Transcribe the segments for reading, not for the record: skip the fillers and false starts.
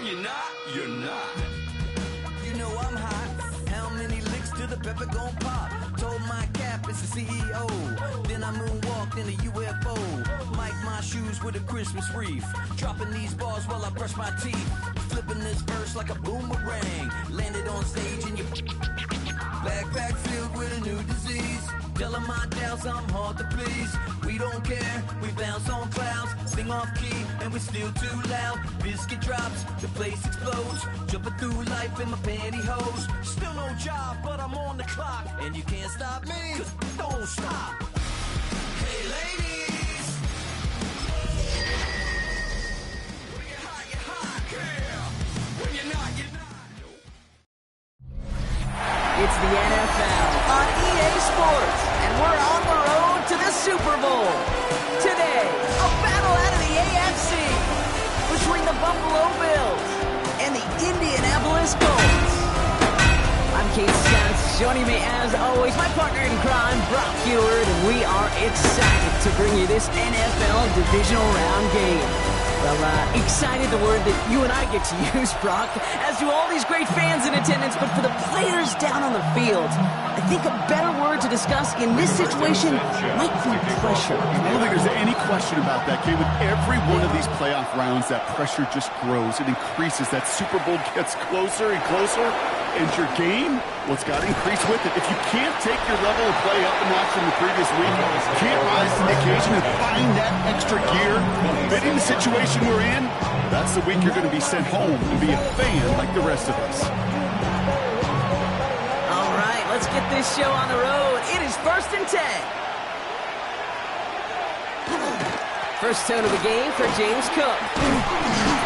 When you're not, you're not. You know I'm hot. How many licks till the pepper gon' pop? Told my cap it's the CEO. Then I moonwalked in a UFO. Mike my shoes with a Christmas wreath. Dropping these bars while I brush my teeth. Flipping this verse like a boomerang. Landed on stage in your backpack filled with a new disease. Tell 'em my doubts I'm hard to please. We don't care, we bounce on clouds. Sing off key and we're still too loud. Biscuit drops, the place explodes. Jumping through life in my pantyhose. Still no job, but I'm on the clock. And you can't stop me, 'cause don't stop. Hey ladies, when you're hot, yeah. When you're not, you're not. It's the NFL on EA Sports, and we're on the road to the Super Bowl. Today, a battle out of the AFC between the Buffalo Bills and the Indianapolis Colts. I'm Kate Scott. Joining me as always, my partner in crime, Brock Heward, and we are excited to bring you this NFL Divisional Round game. Well, excited, the word that you and I get to use, Brock, as do all these great fans in attendance, but for the players down on the field, I think a better word to discuss in this situation might be pressure. I don't think there's any question about that, Kate. With every one of these playoff rounds, that pressure just grows. It increases. That Super Bowl gets closer and closer, and your game, well, it's got to increase with it. If you can't take your level of play up a notch from the previous week, can't rise to the occasion and find that extra gear, fitting the situation we're in, that's the week you're going to be sent home and be a fan like the rest of us. All right, let's get this show on the road. It is 1st and 10. First tone of the game for James Cook.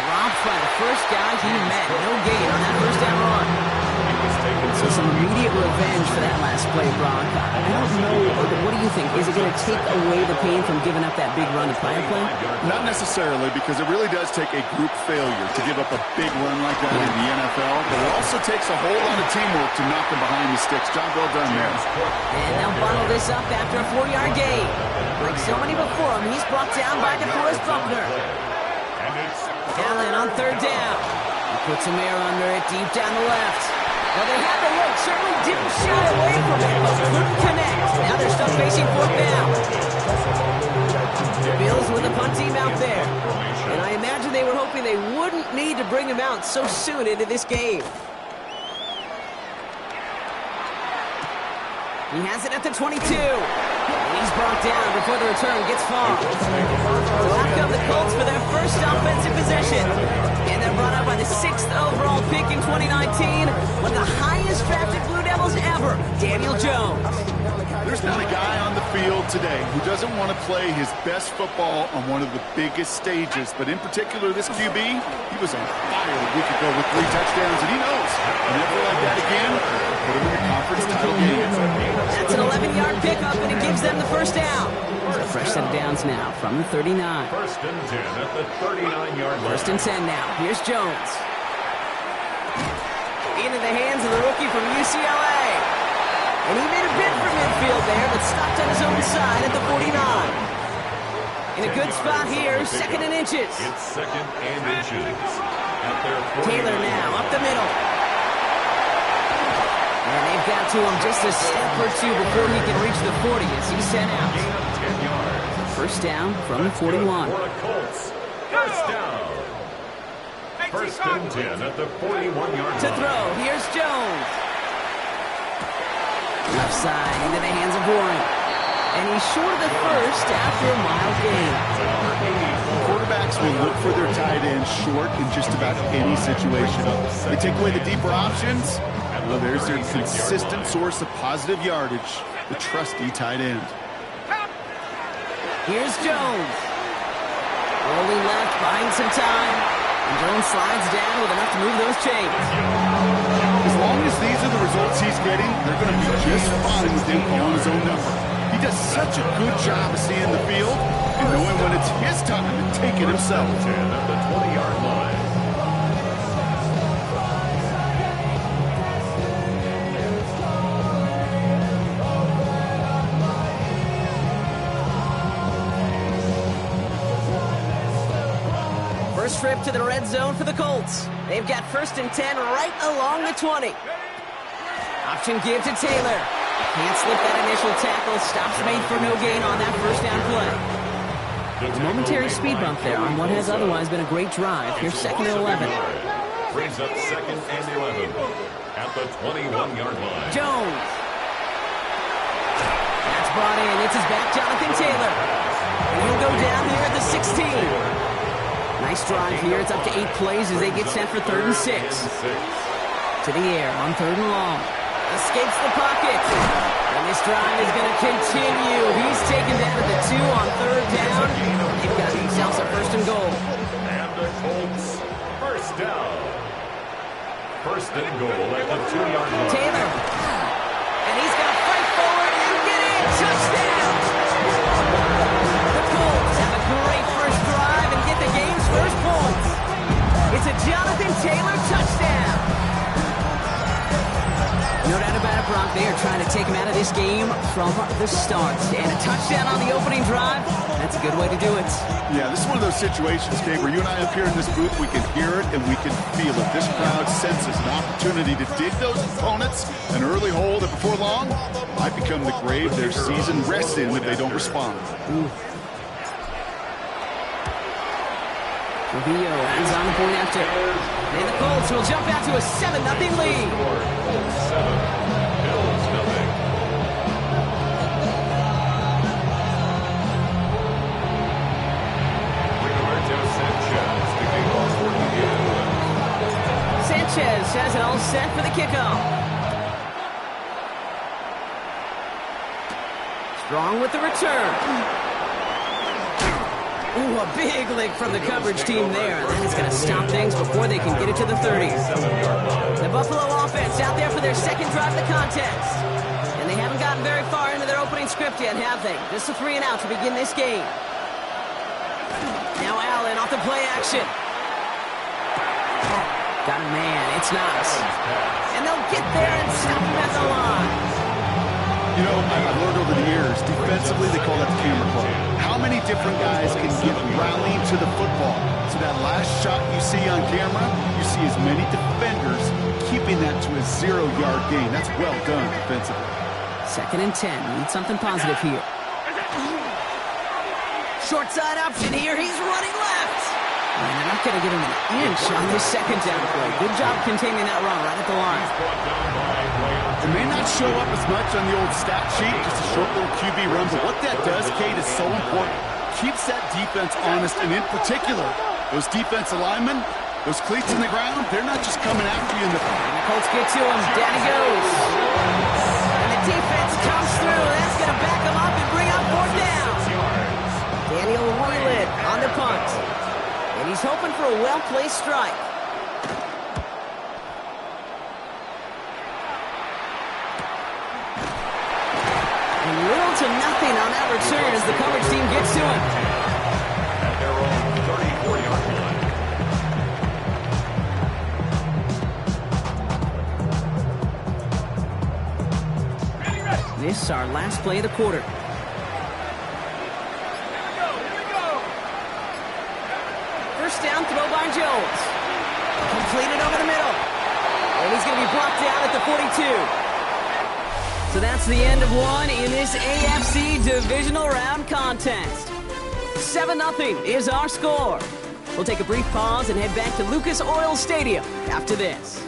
Dropped by the first guy he met. No gain on that first down run. So some immediate revenge for that last play, Brock. I don't know, what do you think? Is it going to take away the pain from giving up that big run to prior play? Not necessarily, because it really does take a group failure to give up a big run like that in the NFL, but it also takes a whole lot of teamwork to knock them behind the sticks. Job well done there. And they'll bottle this up after a 4-yard gain. Like so many before him, he's brought down by DeForest Buckner. Allen on 3rd down. He puts some air under it, deep down the left. Well, they had the look, certainly didn't shoot away from it, but couldn't connect. Now they're stuck facing 4th down. The Bills with the punt team out there. And I imagine they were hoping they wouldn't need to bring him out so soon into this game. He has it at the 22. He's brought down before the return gets far. So out come the Colts for their first offensive possession. And they're brought up by the 6th overall pick in 2019. One of the highest drafted Blue Devils ever, Daniel Jones. There's not a guy on the field today who doesn't want to play his best football on one of the biggest stages. But in particular, this QB, he was on fire a week ago with 3 touchdowns, and he knows never like that again. Put him in the conference title game. That's an 11-yard pickup, and it gives them the first down. So a fresh set of downs now from the 39. 1st and 10 at the 39-yard line. 1st and 10 now. Here's Jones. Into the hands of the rookie from UCLA. And he made a bid for midfield there, but stopped on his own side at the 49. In a good spot here, 2nd and inches. It's 2nd and inches. At their Taylor now, up the middle. And they've got to him just a step or two before he can reach the 40 as he's sent out. 10 yards. First down from the 41. For the Colts. First down. 1st and 10 at the 41-yard line. To throw, here's Jones. Left side into the hands of Warren. And he's short of the first after a mile gain. Quarterbacks will look for their tight end short in just about any situation. They take away the deeper options. Well, there's their consistent source of positive yardage, the trusty tight end. Here's Jones. Rolling left, buying some time. And Jones slides down with enough to move those chains. As long as these are the results he's getting, they're going to be just fine with him calling his own number. He does such a good job of seeing the field and knowing when it's his time to take it himself. 10 at the 20-yard line. trip to the red zone for the Colts. They've got 1st and 10 right along the 20. Option give to Taylor. Can't slip that initial tackle. Stops made for no gain on that first down play. A momentary speed bump there on what has otherwise been a great drive. Here's 2nd and 11. Brings up 2nd and 11 at the 21-yard line. Jones. That's brought in. It's his back, Jonathan Taylor. And he'll go down here at the 16. Nice drive here. It's up to 8 plays as they get set for 3rd and 6. To the air on 3rd and long. Escapes the pocket. And this drive is going to continue. He's taken down at the 2 on 3rd down. They've got themselves a 1st and goal. And the Colts, 1st down. 1st and goal at the 2-yard line. Taylor. And he's going to fight forward and get in. Touchdown. The Colts have a great first drive and get the game's first points. It's a Jonathan Taylor touchdown. No doubt about it, Brock. They are trying to take him out of this game from the start. And a touchdown on the opening drive, that's a good way to do it. Yeah, this is one of those situations, Gabe, where you and I up here in this booth, we can hear it and we can feel it. This crowd senses an opportunity to dig those opponents an early hole that before long might become the grave their season rests in if they don't respond. Rubio is on the point after. And the Colts will jump out to a 7-0 lead. 7, Bills nothing. Roberto Sanchez kicking off for the end. Sanchez has it all set for the kickoff. Strong with the return. Ooh, a big lick from the coverage team there. And that is going to stop things before they can get it to the 30. The Buffalo offense out there for their 2nd drive of the contest. And they haven't gotten very far into their opening script yet, have they? Just a 3 and out to begin this game. Now Allen off the play action. Got a man. It's not. And they'll get there and stop him at the line. You know, I've learned over the years, defensively, they call that the camera club. How many different guys can get rallying to the football? So that last shot you see on camera, you see as many defenders keeping that to a 0-yard gain. That's well done defensively. 2nd and 10. Need something positive here. Short side option here. He's running left. And they're not going to get him an inch on this 2nd down play. Good job containing that run right at the line. It may not show up as much on the old stat sheet, just a short little QB run, but what that does, Kate, is so important. Keeps that defense honest, and in particular, those defensive linemen, those cleats in the ground, they're not just coming after you in the... And the Colts get to him. Down he goes. And the defense comes through. That's going to back him up and bring up 4th down. Daniel Wheelan on the punt. And he's hoping for a well-placed strike. And little to nothing on that return as the coverage team gets to him. At their own 34-yard line. This is our last play of the quarter. First down, throw by Jones. Completed over the middle. And he's going to be brought down at the 42. So that's the end of one in this AFC Divisional Round contest. 7-0 is our score. We'll take a brief pause and head back to Lucas Oil Stadium after this.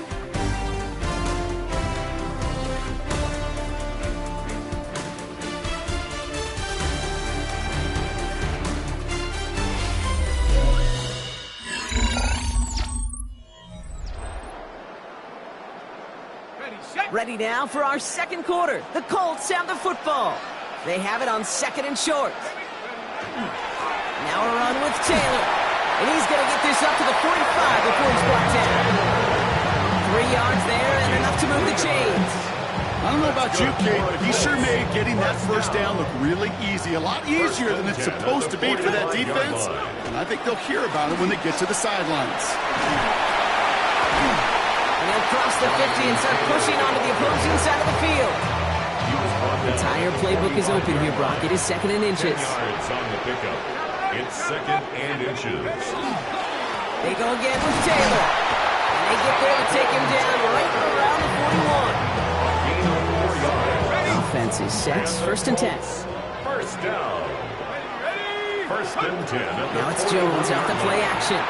Ready now for our 2nd quarter. The Colts have the football. They have it on 2nd and short. Now a run with Taylor. And he's going to get this up to the 45 before he's brought down. 3 yards there and enough to move the chains. I don't know about you, Kate, but he sure made getting that first down look really easy. A lot easier than it's supposed to be for that defense. And I think they'll hear about it when they get to the sidelines. And he'll cross the 50 and start pushing onto the opposing side of the field. The entire playbook is open here, Brock. It is 2nd and inches. Yards on the pickup. It's 2nd and inches. They go again with Taylor. And they get there to take him down right around the 41. Offense is set. First and 10. First down. First and 10. Now it's Jones out to play action.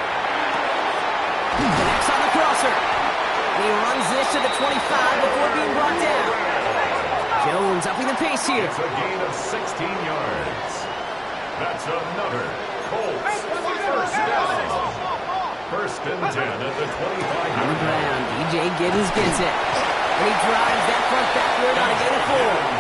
Connects on the crosser. And he runs this to the 25 before being brought down. Jones upping the pace here. It's a gain of 16 yards. That's another Colts first down. First and 10 at the 25. On the ground, DJ Giddens gets it. And he drives that front backward on a gain of 4.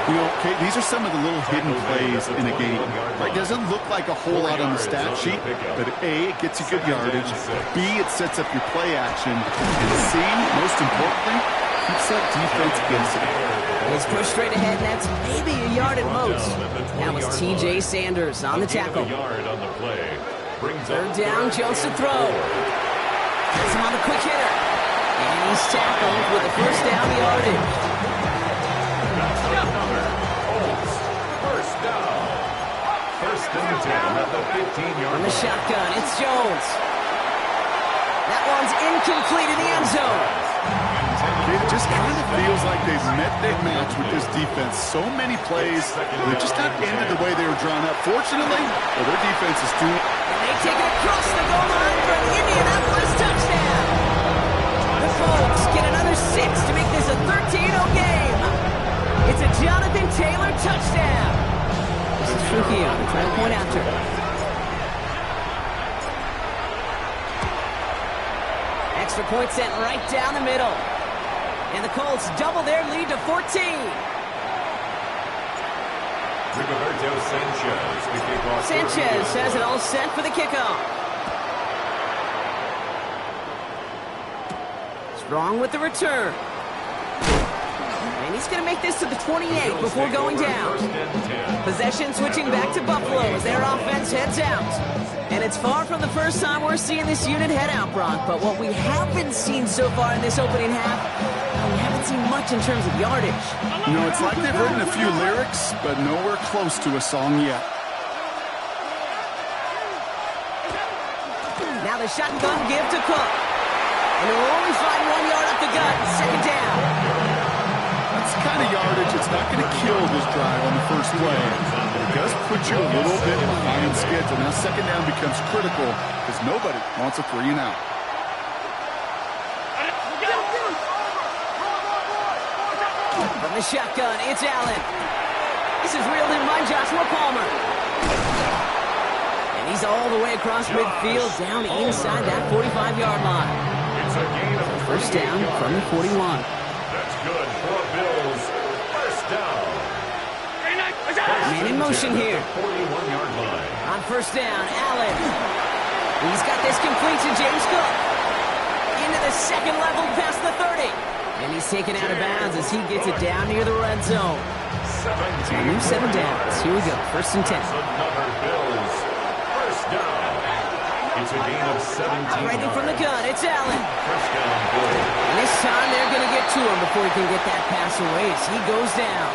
You know, Kate, these are some of the little hidden plays in a game. Right? Doesn't look like a whole lot on the stat sheet, but A, it gets you good yardage. B, it sets up your play action. And C, most importantly, keeps that defense guessing. He's pushed straight ahead, and that's maybe a yard at most. That was TJ Sanders on the tackle. Third down, Jones to throw. Gets him on the quick hitter. And he's tackled with a first down yardage. First down. First and 10 at the 15-yard From the shotgun, it's Jones. That one's incomplete in the end zone. It just kind of feels like they've met their match with this defense. So many plays, they just not ended the way they were drawn up. Fortunately, their defense is doing. And they take it across the goal line for an Indianapolis touchdown. The Colts get another 6 to make this a 13-0 game. It's a Jonathan Taylor touchdown. This is Trujillo trying to point after. Extra point sent right down the middle. And the Colts double their lead to 14. Sanchez has it all set for the kickoff. Strong with the return. And he's going to make this to the 28 before going down. Possession switching back to Buffalo as their offense heads out. And it's far from the first time we're seeing this unit head out, Brock. But what we haven't seen so far in this opening half, we haven't seen much in terms of yardage. You know, it's like they've written a few lyrics, but nowhere close to a song yet. Now the shotgun give to Cook. And he'll only find 1 yard up the gut. Second down. That's the kind of yardage that's not going to kill this drive on the first play. But it does put you a little bit behind schedule. Now second down becomes critical because nobody wants a 3 and out. From the shotgun, it's Allen. This is reeled in by Joshua Palmer. And he's all the way across midfield, down inside that 45-yard line. It's a gain of First down from the 41. That's good for Bills. First down. Man in motion here. 41-yard line. On first down, Allen. He's got this complete to James Cook. Into the second level past the 30. And he's taken out of bounds as he gets it down near the red zone. 17. 7 downs. Here we go. First and 10. That's another Bills. First down. It's a gain of 17. Ready from the gun. It's Allen. First down, Bills. And this time they're going to get to him before he can get that pass away as he goes down.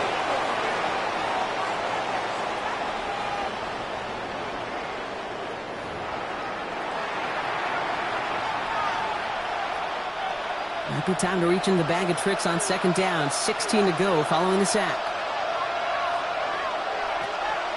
Might be time to reach in the bag of tricks on second down. 16 to go following the sack.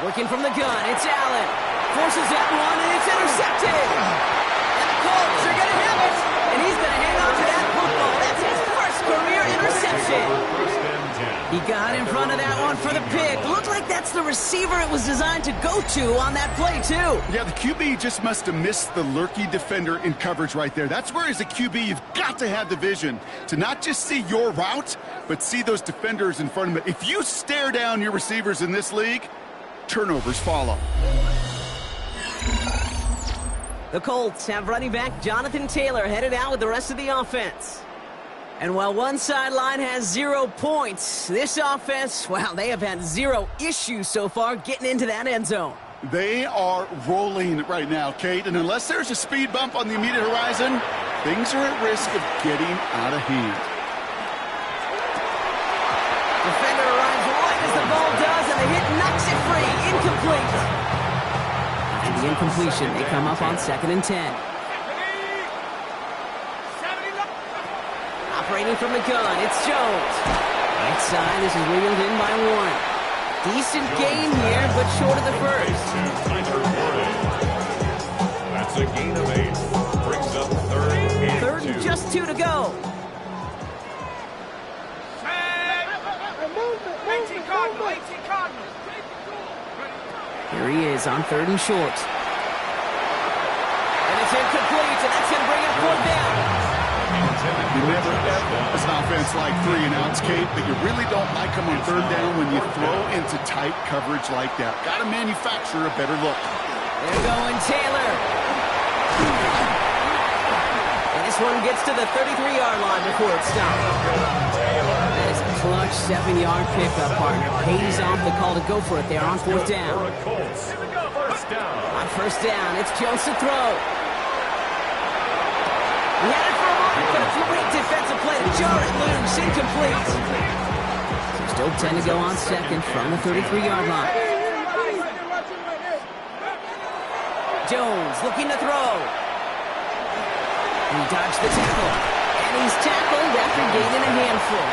Working from the gun, it's Allen. Forces that one, and it's intercepted. And the Colts are going to have it. And he's going to hang on to that football. That's his first career interception. First and 10. He got in front of that one for the pick. Looked like that's the receiver it was designed to go to on that play, too. Yeah, the QB just must have missed the lurky defender in coverage right there. That's where, as a QB, you've got to have the vision to not just see your route, but see those defenders in front of it. If you stare down your receivers in this league, turnovers follow. The Colts have running back Jonathan Taylor headed out with the rest of the offense. And while one sideline has 0 points, this offense, well, they have had 0 issues so far getting into that end zone. They are rolling right now, Kate, and unless there's a speed bump on the immediate horizon, things are at risk of getting out of hand. Defender arrives right as the ball does, and the hit knocks it free. Incomplete. After the incompletion, they come up on 2nd and 10. Operating from the gun, it's Jones. Right side, this is reeled in by 1. Decent gain here, but short of the first. That's a gain of 8. Brings up third and 2. Just 2 to go. 18 Cardinals. Here he is on 3rd and short. And it's incomplete, and that's going to bring up 4th down. You never ever, as an offense, like 3 and outs, Kate, but you really don't like them on 3rd down when you throw into tight coverage like that. Got to manufacture a better look. They're going Taylor. And this one gets to the 33-yard line before it's stopped. That is a clutch 7-yard pickup, partner. Pays off the call to go for it there on 4th down. On 1st down, it's Jones to throw. He had it for a moment, but a great defensive play to jar it loose. Incomplete. So still 10 to go on 2nd from the 33-yard line. Jones looking to throw. He dodged the tackle. And he's tackled after gaining a handful.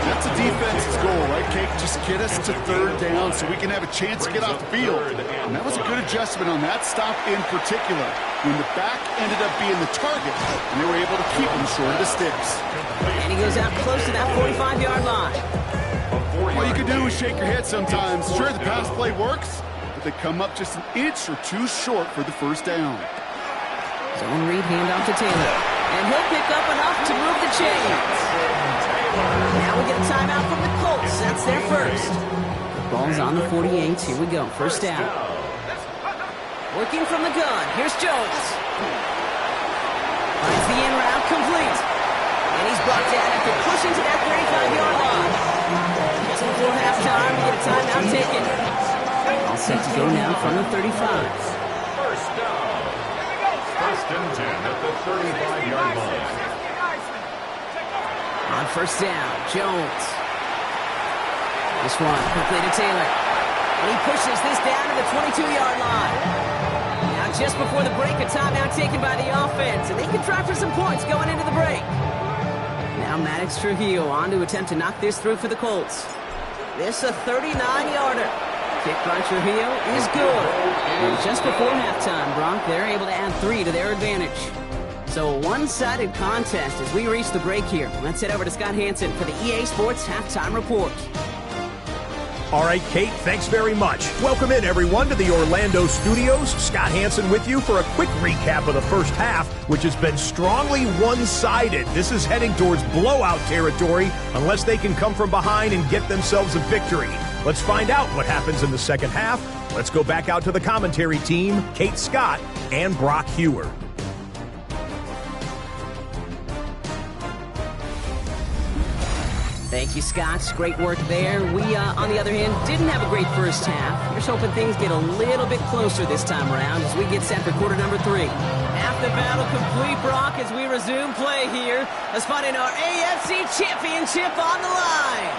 That's a defense's goal, right, Kate? Just get us to 3rd down so we can have a chance to get off the field. And that was a good adjustment on that stop in particular, when the back ended up being the target, and they were able to keep him short of the sticks. And he goes out close to that 45-yard line. All you can do is shake your head sometimes. Sure, the pass play works, but they come up just an inch or 2 short for the 1st down. Zone read handoff to Taylor. And he'll pick up enough to move the chains. Now we get a timeout from the Colts. That's their first. The ball's on the 48. Here we go. 1st down. Working from the gun. Here's Jones. Finds the in route complete. And he's brought down after pushing to that 35-yard line. Just before halftime, we get a timeout taken. All set to go now from the 35. 1st down. 1st and 10 at the 35-yard line. On 1st down, Jones. This one quickly to Taylor. And he pushes this down to the 22-yard line. Now just before the break, a timeout taken by the offense. And they can try for some points going into the break. Now Maddox Trujillo on to attempt to knock this through for the Colts. This a 39-yarder. Kick by Trujillo is good. And just before halftime, Brock, they're able to add 3 to their advantage. So a one-sided contest as we reach the break here. Let's head over to Scott Hansen for the EA Sports Halftime Report. All right, Kate, thanks very much. Welcome in, everyone, to the Orlando studios. Scott Hansen with you for a quick recap of the first half, which has been strongly one-sided. This is heading towards blowout territory unless they can come from behind and get themselves a victory. Let's find out what happens in the second half. Let's go back out to the commentary team, Kate Scott and Brock Hewer. Thank you, Scott. Great work there. We, on the other hand, didn't have a great first half. Here's hoping things get a little bit closer this time around as we get set for quarter number 3. Half the battle complete, Brock, as we resume play here. A spot in our AFC Championship on the line.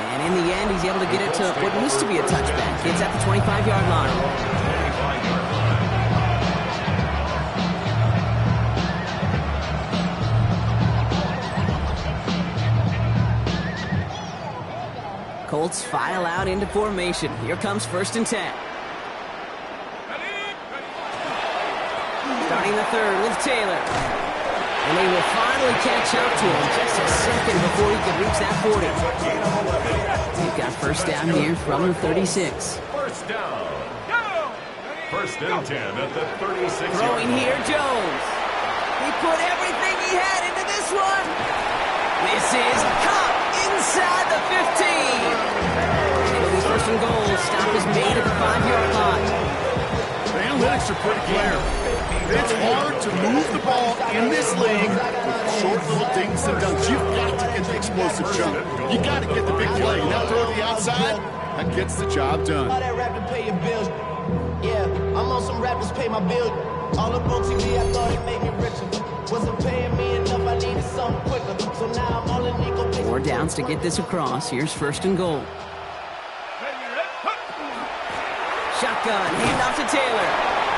And in the end, he's able to get it to what used to be a touchback. It's at the 25-yard line. Colts file out into formation. Here comes 1st and 10. Starting the 3rd with Taylor. And they will finally catch up to him just a second before he could reach that 40. They've got 1st down here from the 36. 1st down. 1st and 10 at the 36. Throwing here, Jones. He put everything he had into this one. This is caught inside the 15. It'll be 1st and goal. Stop is made at the 5-yard line. The analytics are pretty clear. It's hard to move the ball in this league with short little dinks and dunks. You've got to get the explosive jump. You got to get the big play. And that throw to the outside, that gets the job done. All that rap to pay your bills. Yeah, I'm on some rappers pay my bills. All up on TV, I thought it made me richer. Wasn't paying me enough, I needed something quicker. So now I'm all in Nico. 4 downs to get this across. Here's 1st and goal. Shotgun, hand off to Taylor.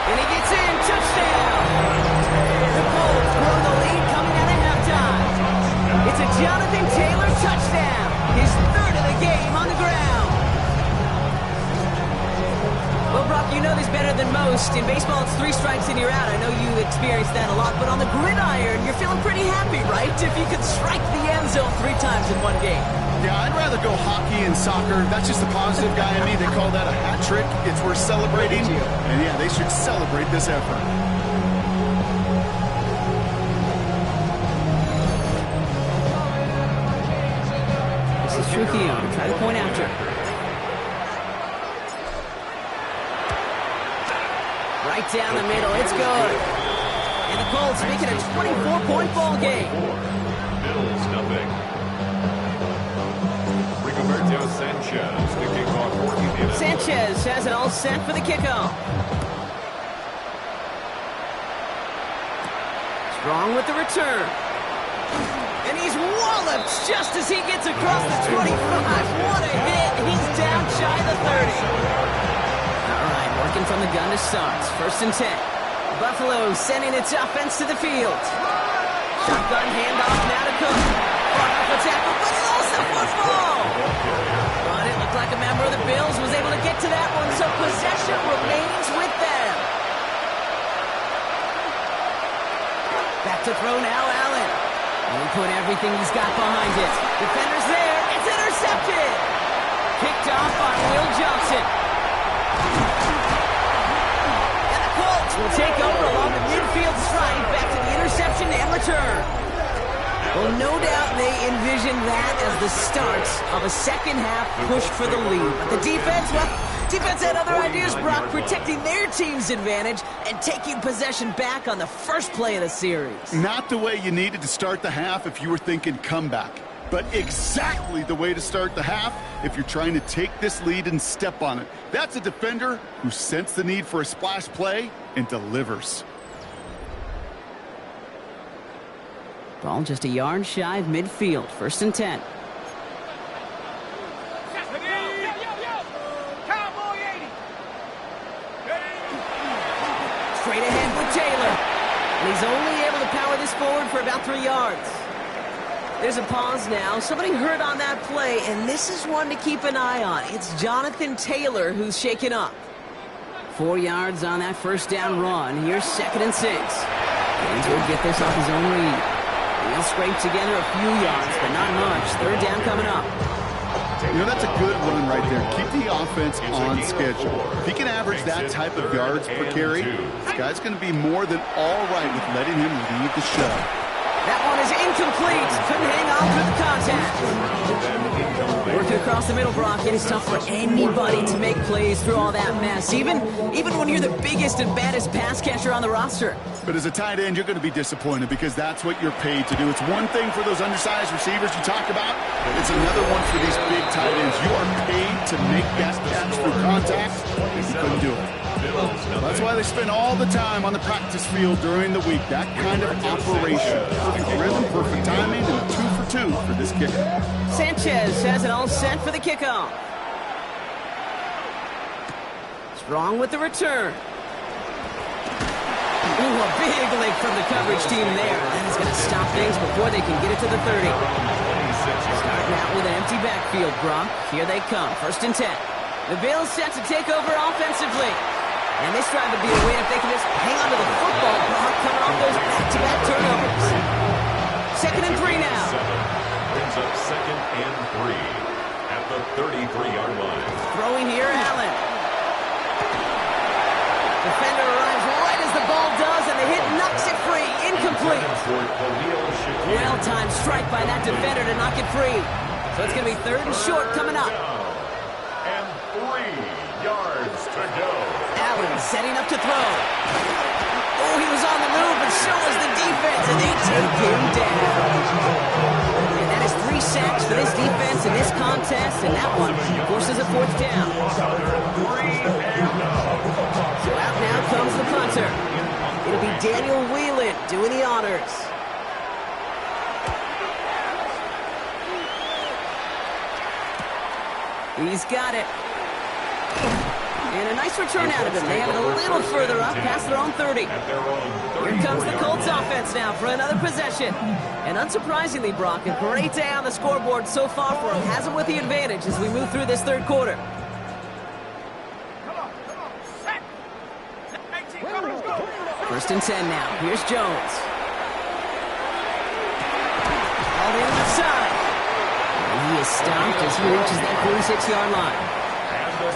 And he gets in, touchdown! The Colts grow the In baseball, it's 3 strikes and you're out. I know you experience that a lot, but on the gridiron, you're feeling pretty happy, right? If you could strike the end zone 3 times in one game. Yeah, I'd rather go hockey and soccer. That's just the positive guy in me. They call that a hat trick. It's worth celebrating. And yeah, they should celebrate this effort. This is Trujillo to try to point after. Right down the middle, it's good. And the Colts make it a 24-point ball game. Bills nothing. Rigoberto Sanchez, the kickoff for Indiana. Sanchez has it all set for the kickoff. Strong with the return. And he's walloped just as he gets across the 25. What a hit. He's down shy of the 30. Working from the gun to start. 1st and 10. Buffalo sending its offense to the field. Shotgun handoff now to Cook. Far off the tackle, but he lost the football. But it looked like a member of the Bills was able to get to that one, so possession remains with them. Back to throw now, Allen. And he put everything he's got behind it. Defender's there. It's intercepted. Kicked off by Will Johnson. Will take over along the midfield stride back to the interception and return. Well, no doubt they envisioned that as the start of a second-half push for the lead. But the defense, well, defense had other ideas, Brock, protecting their team's advantage and taking possession back on the first play of the series. Not the way you needed to start the half if you were thinking comeback, but exactly the way to start the half if you're trying to take this lead and step on it. That's a defender who sensed the need for a splash play and delivers. Ball just a yard shy of midfield. 1st and 10. Straight ahead with Taylor. And he's only able to power this forward for about 3 yards. There's a pause now. Somebody hurt on that play, and this is one to keep an eye on. It's Jonathan Taylor who's shaken up. 4 yards on that 1st down run. Here's 2nd and 6. He's going to get this off his own read. He'll scrape together a few yards, but not much. 3rd down coming up. You know, that's a good run right there. Keep the offense on schedule. If he can average that type of yards per carry, this guy's going to be more than all right with letting him lead the show. That one is incomplete. Couldn't hang on through the contact. Working across the middle, Brock. It is tough for anybody to make plays through all that mess, even when you're the biggest and baddest pass catcher on the roster. But as a tight end, you're going to be disappointed because that's what you're paid to do. It's one thing for those undersized receivers you talk about. It's another one for these big tight ends. You are paid to make that catch through contact, and you couldn't do it. That's why they spend all the time on the practice field during the week. That kind of operation. Perfect rhythm, perfect timing, and a 2 for 2 for this kicker. Sanchez has it all set for the kickoff. Strong with the return. Ooh, a big leg from the coverage team there. That is going to stop things before they can get it to the 30. Starting out with an empty backfield, Brock. Here they come. 1st and 10. The Bills set to take over offensively. And this drive would be a win if they can just hang on to the football, Brock, coming off those back-to-back turnovers. 2nd and 3 now. Brings up 2nd and 3 at the 33-yard line. Throwing here, Allen. Defender arrives right as the ball does, and the hit knocks it free. Incomplete. Well-timed strike by that defender to knock it free. So it's going to be 3rd and short coming up. And 3 yards to go. Allen setting up to throw. Oh, he was on the move, but so was the defense, and they take him down. And that is 3 sacks for this defense in this contest, and that one forces a 4th down. So out now comes the punter. It'll be Daniel Whelan doing the honors. He's got it. And a nice return out of him. They have it a little further up, past their own 30. Here comes the Colts offense now for another possession. And unsurprisingly, Brock, a great day on the scoreboard so far for him. Has him with the advantage as we move through this 3rd quarter. First and 10 now. Here's Jones. All the other side. And he is stopped as he reaches that 46-yard line.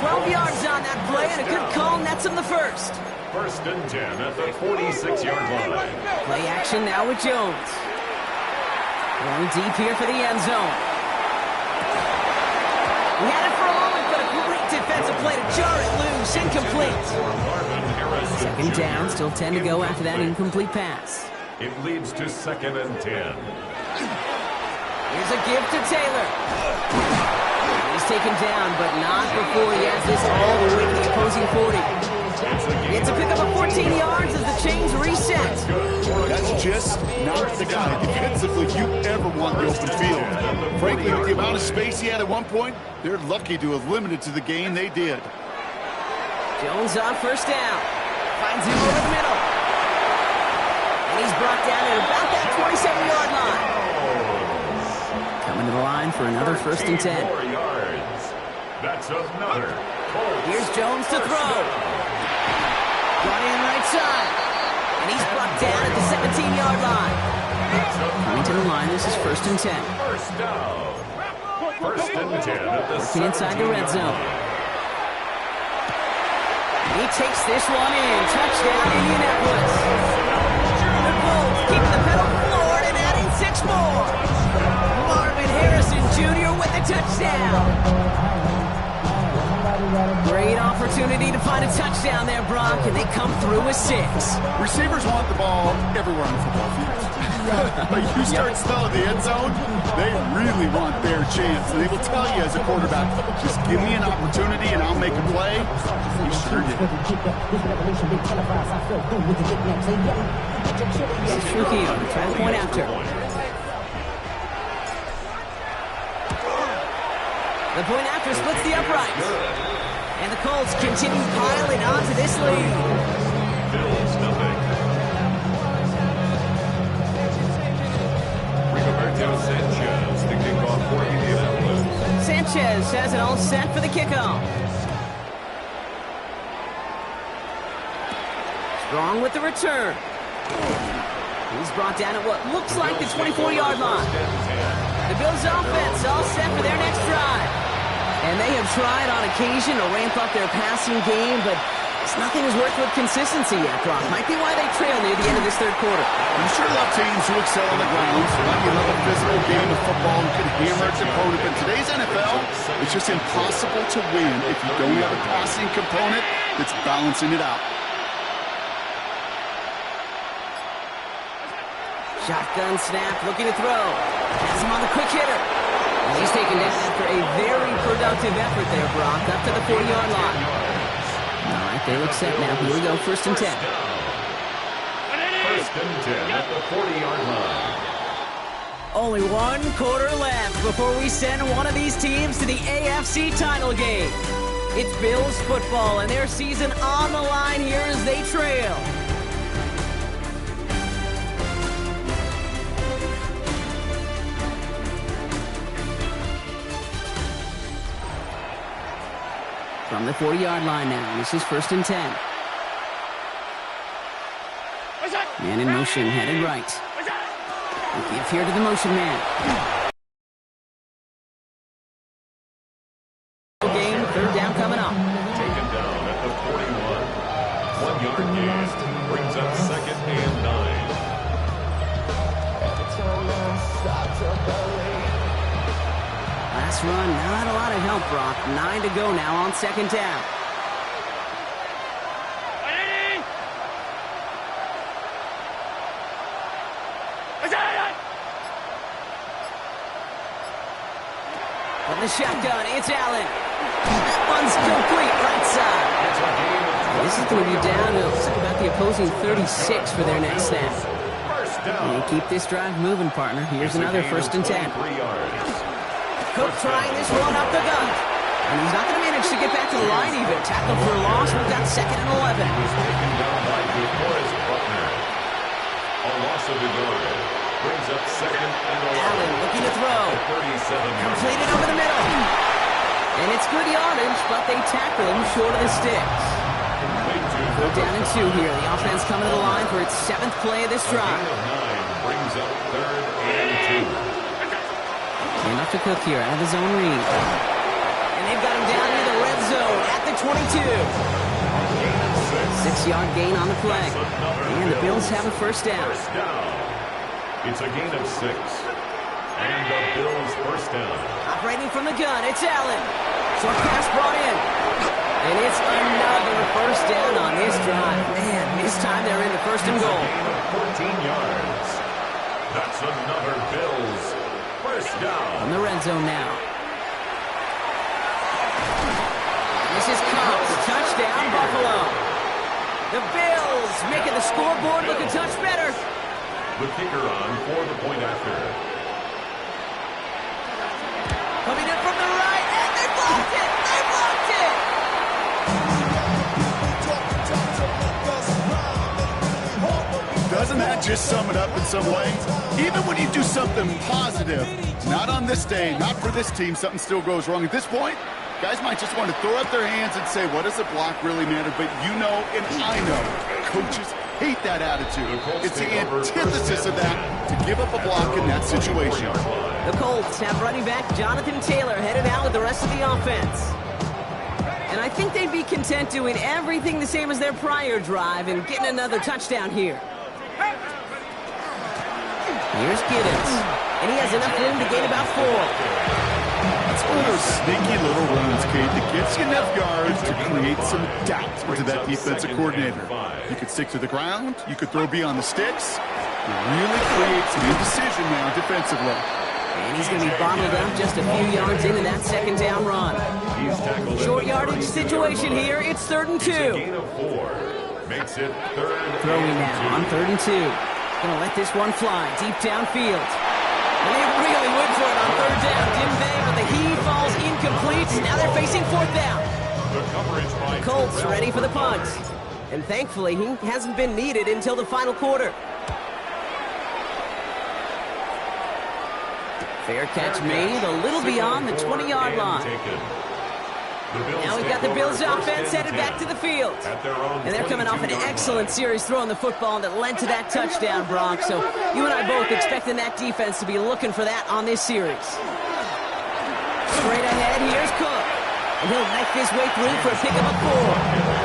12 yards on that play, and a good call nets him the first. First and 10 at the 46-yard line. Play action now with Jones. Going deep here for the end zone. He had it for a moment, but a great defensive play to jar it loose. Incomplete. Second down, still 10 to go after that incomplete pass. It leads to second and 10. Here's a give to Taylor. He's taken down, but not before he has this all the way to the opposing 40. It's a pickup of 14 yards as the chains reset. That's just not the guy defensively you ever want the open field. Frankly, with the amount of space he had at one point, they're lucky to have limited to the game they did. Jones on first down. Finds him over the middle. And he's brought down at about that 27-yard line. Coming to the line for another first and 10. That's another. Here's Jones to throw. Brought in right side. And he's brought down at the 17-yard line. Coming to the line, this is first and 10. First down. First and 10 at the 17-yard line. Inside the red zone. He takes this one in. Touchdown, Indianapolis. The Colts keeping the pedal floored and adding 6 more. Marvin Harrison Jr. with the touchdown. Great opportunity to find a touchdown there, Brock, and they come through with 6. Receivers want the ball everywhere on the football field. But you start smelling the end zone, they really want their chance. And they will tell you as a quarterback, just give me an opportunity and I'll make a play. You sure did. This is Trujillo, trying to point after. The point after splits the uprights. And the Colts continue piling onto this lead. Bills nothing. Rigoberto Sanchez, the kickoff for Indianapolis. Sanchez has it all set for the kickoff. Strong with the return. He's brought down at what looks like the 24-yard line. The Bills offense all set for their next drive. And they have tried on occasion to ramp up their passing game, but nothing has worked with consistency yet, Brock. Might be why they trail near the end of this third quarter. You sure love teams who excel on the ground. Like you love a physical game of football and can hammer its opponent. But in today's NFL, it's just impossible to win if you don't have a passing component that's balancing it out. Shotgun snap, looking to throw. Has him on the quick hitter. He's taken down after a very productive effort there, Brock, up to the 40-yard line. All right, they look set now. Here we go, first and 10. First and 10 at the 40-yard line. Only 1 quarter left before we send one of these teams to the AFC title game. It's Bills football, and their season on the line here as they trail. From the 40-yard line now, this is first and 10. Man in motion, headed right. We give here to the motion man. Game, third down coming up. Taken down at the 41. 1 yard gain brings up second and 9. Last run, not a lot of help, Brock. 9 to go now on second down. From the shotgun, it's Allen. That one's complete, right side. This is going to be down to about the opposing 36 for their next snap. And keep this drive moving, partner. Here's another first and 10. Cook trying this one up the gut. And he's not going to manage to get back to the line even. Tackle for a loss. We've got second and 11. He's taken down by DeForest Buckner. A loss of the guard brings up second and 11. Allen looking to throw. 37. Completed over the middle. And it's good yardage, but they tackle him short of the sticks. Complete to They're down and 2 here. The offense coming to the line for its 7th play of this drive. A gain of 9 brings up 3rd and 2. Enough to Cook here out of the zone read. And they've got him down near the red zone at the 22. 6-yard gain on the play. And the Bills have a first down. It's a gain of 6. And the Bills first down. Operating from the gun, it's Allen. Short pass brought in. And it's another first down on this drive. Man, this time they're in the 1st and goal. Gain of 14 yards. That's another Bills first down. On the red zone now. This is Colts. Touchdown, Buffalo. The Bills making the scoreboard look a touch better. The kicker on for the point after. Coming in from the right, and they blocked it! They blocked it! Doesn't that just sum it up in some way? Even when you do something positive, not on this day, not for this team, something still goes wrong. At this point, guys might just want to throw up their hands and say, what does a block really matter? But you know, and I know, coaches hate that attitude. It's the antithesis of that, to give up a block in that situation. The Colts have running back Jonathan Taylor headed out with the rest of the offense. And I think they'd be content doing everything the same as their prior drive and getting another touchdown here. Here's Giddens. And he has enough room to gain about 4. It's one of those sneaky little runs, Kate, that gets you enough yards to create some doubt into that defensive coordinator. You could stick to the ground. You could throw beyond the sticks. You really create some indecision now defensively. And he's going to be bottled up just a few yards into that 2nd down run. Short yardage situation here. It's 3rd and 2. Gain of 4 makes it 3rd. Throwing now on 3rd and 2. Going to let this one fly deep downfield. And they really went for it on 3rd down, didn't they? But the heave falls incomplete. Now they're facing 4th down. The Colts ready for the punt. And thankfully, he hasn't been needed until the final quarter. Fair catch made a little beyond the 20-yard line. Now we've got the Bills offense headed back to the field. And they're coming off an excellent series throwing the football that led to that touchdown, Brock. So you and I both expecting that defense to be looking for that on this series. Straight ahead, here's Cook. And he'll knife his way through for a pickup of 4.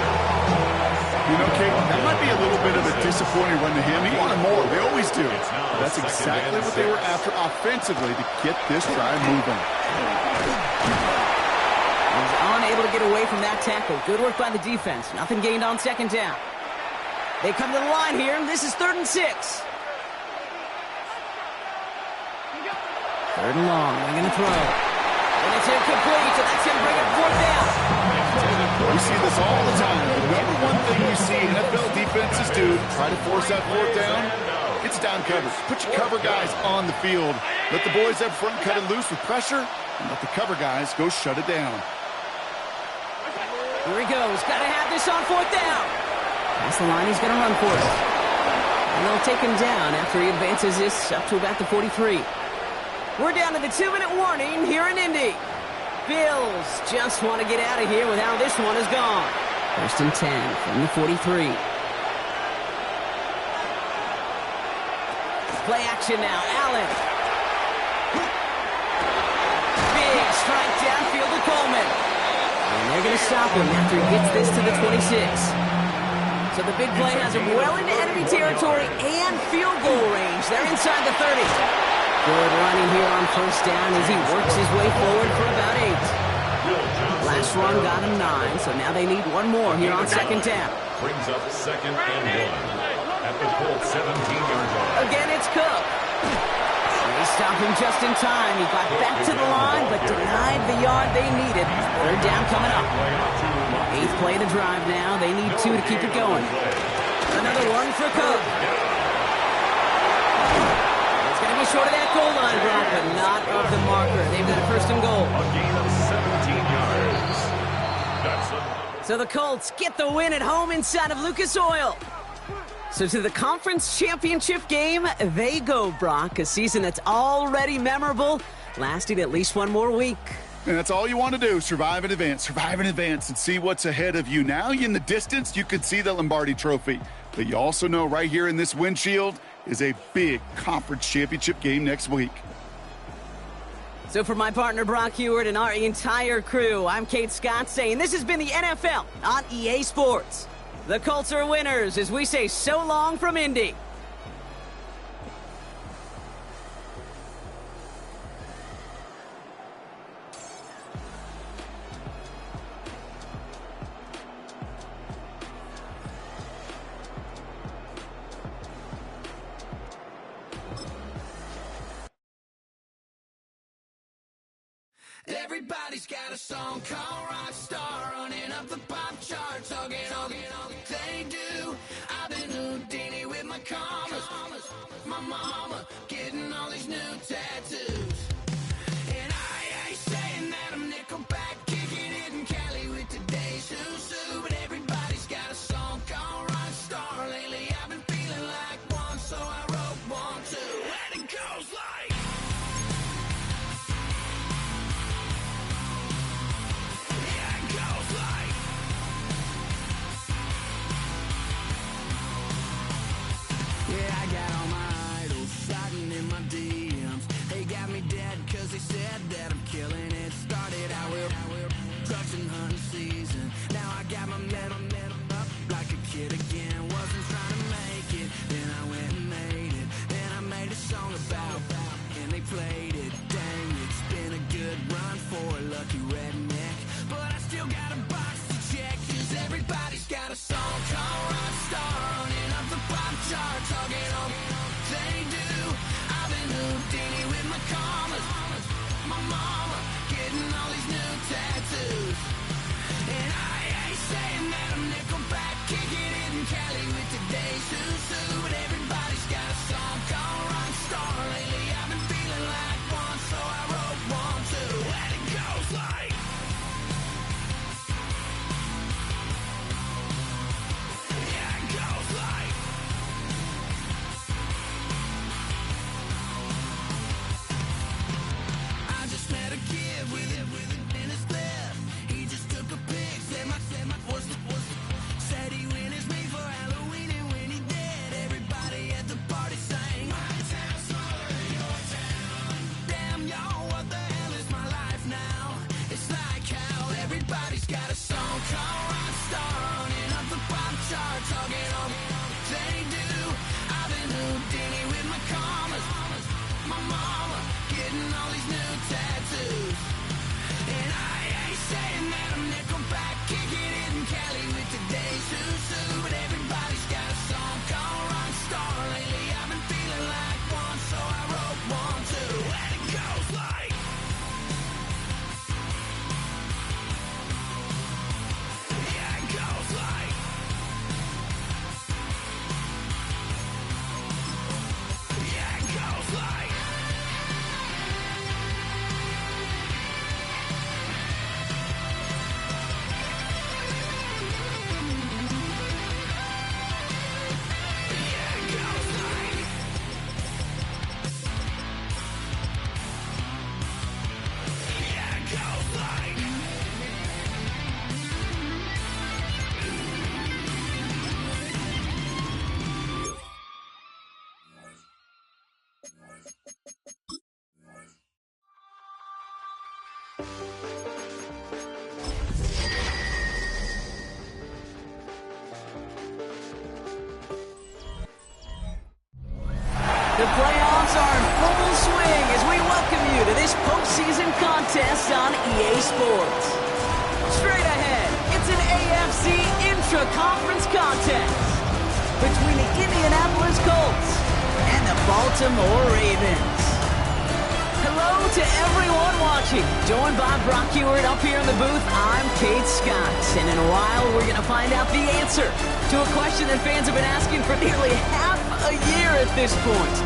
You know, Kate, that might be a little bit of a disappointing run to him. He wanted more. They always do. But that's exactly what they were after offensively to get this drive moving. He's unable to get away from that tackle. Good work by the defense. Nothing gained on 2nd down. They come to the line here. This is 3rd and 6. 3rd and long. They're going to throw. And it's incomplete, so that's going to bring up 4th down. We see this all the time. The number one thing you see NFL defenses do, try to force that 4th down, it's down coverage. Put your cover guys on the field. Let the boys up front cut it loose with pressure, and let the cover guys go shut it down. Here he goes. Got to have this on 4th down. That's the line he's going to run for it. And they'll take him down after he advances this up to about the 43. We're down to the 2-minute warning here in Indy. Bills just want to get out of here with how this one is gone. 1st and 10 from the 43. Play action now. Allen. Big strike downfield to Coleman. And they're going to stop him after he gets this to the 26. So the big play has him well into enemy territory and field goal range. They're inside the 30. Good running here on 1st down as he works his way forward for about 8. Last run got him 9, so now they need one more here on 2nd down. Brings up 2nd and 1 at the Colts 17-yard line. Again, it's Cook. They stopped him just in time. He got back to the line, but denied the yard they needed. 3rd down coming up. 8th play to drive now. They need 2 to keep it going. Another one for Cook. It's going to be short of that goal line, Brock, but not of the marker. They've got a 1st and goal. A gain of 17 yards. So the Colts get the win at home inside of Lucas Oil. So to the conference championship game, they go, Brock. A season that's already memorable, lasting at least one more week. And that's all you want to do, survive and advance, and see what's ahead of you. Now in the distance, you can see the Lombardi Trophy. But you also know right here in this windshield is a big conference championship game next week. So for my partner Brock Heward and our entire crew, I'm Kate Scott saying this has been the NFL on EA Sports. The Colts are winners as we say so long from Indy. Everybody's got a song called Rockstar, running up the pop charts, hugging all they do. I've been Houdini with my commas, my mama getting all these new tattoos. And I ain't saying that I'm Nickelback, kicking it in Cali with today's Susu. But everybody's got a song called Rockstar. Lately I've been feeling like one, so I wrote one too. And it goes like... Yeah, I got all my idols sliding in my DMs. They got me dead cause they said that I'm killing it. Started out with trucks and hunting season. Now I got my metal up like a kid again. Wasn't trying to make it, then I went and made it. Then I made a song about and they played it. Dang, it's been a good run for a lucky redneck. But I still got a box to check, cause everybody's got a song called Rockstar, running up the pop charts, hugging all they do. I've been Houdini with my commas, my mama getting all these new tattoos. And I ain't saying that I'm Nickelback, kicking it in Cali with today's Susu. But everybody's got a song called Rockstar. Lately I've been feeling like one, so I wrote one too. And it goes like... Everybody's got a song called Rockstar, running up the pop charts, hugging all they do. I've been Houdini with my commas, my mama getting all these new tattoos. And I ain't saying that I'm Nickelback, kicking it in Cali with today's Susu. But everybody's got a song called Rockstar. Lately I've been feeling like one, so I wrote one too. And it goes like... The playoffs are in full swing as we welcome you to this postseason contest on EA Sports. Straight ahead, it's an AFC intra-conference contest between the Indianapolis Colts and the Baltimore Ravens. Hello to everyone watching. Joined by Brock Heward up here in the booth, I'm Kate Scott. And in a while, we're going to find out the answer to a question that fans have been asking for nearly half a year at this point.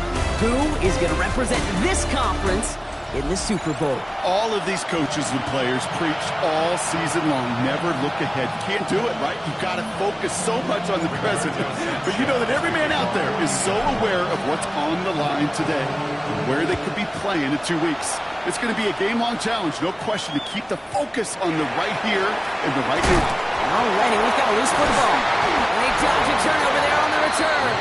Who is going to represent this conference in the Super Bowl? All of these coaches and players preach all season long, never look ahead. You can't do it, right? You've got to focus so much on the present. But you know that every man out there is so aware of what's on the line today, where they could be playing in 2 weeks. It's going to be a game-long challenge, no question, to keep the focus on the right here and the right now. Alrighty, we've got a loose football. And they dodge a turnover there on the return.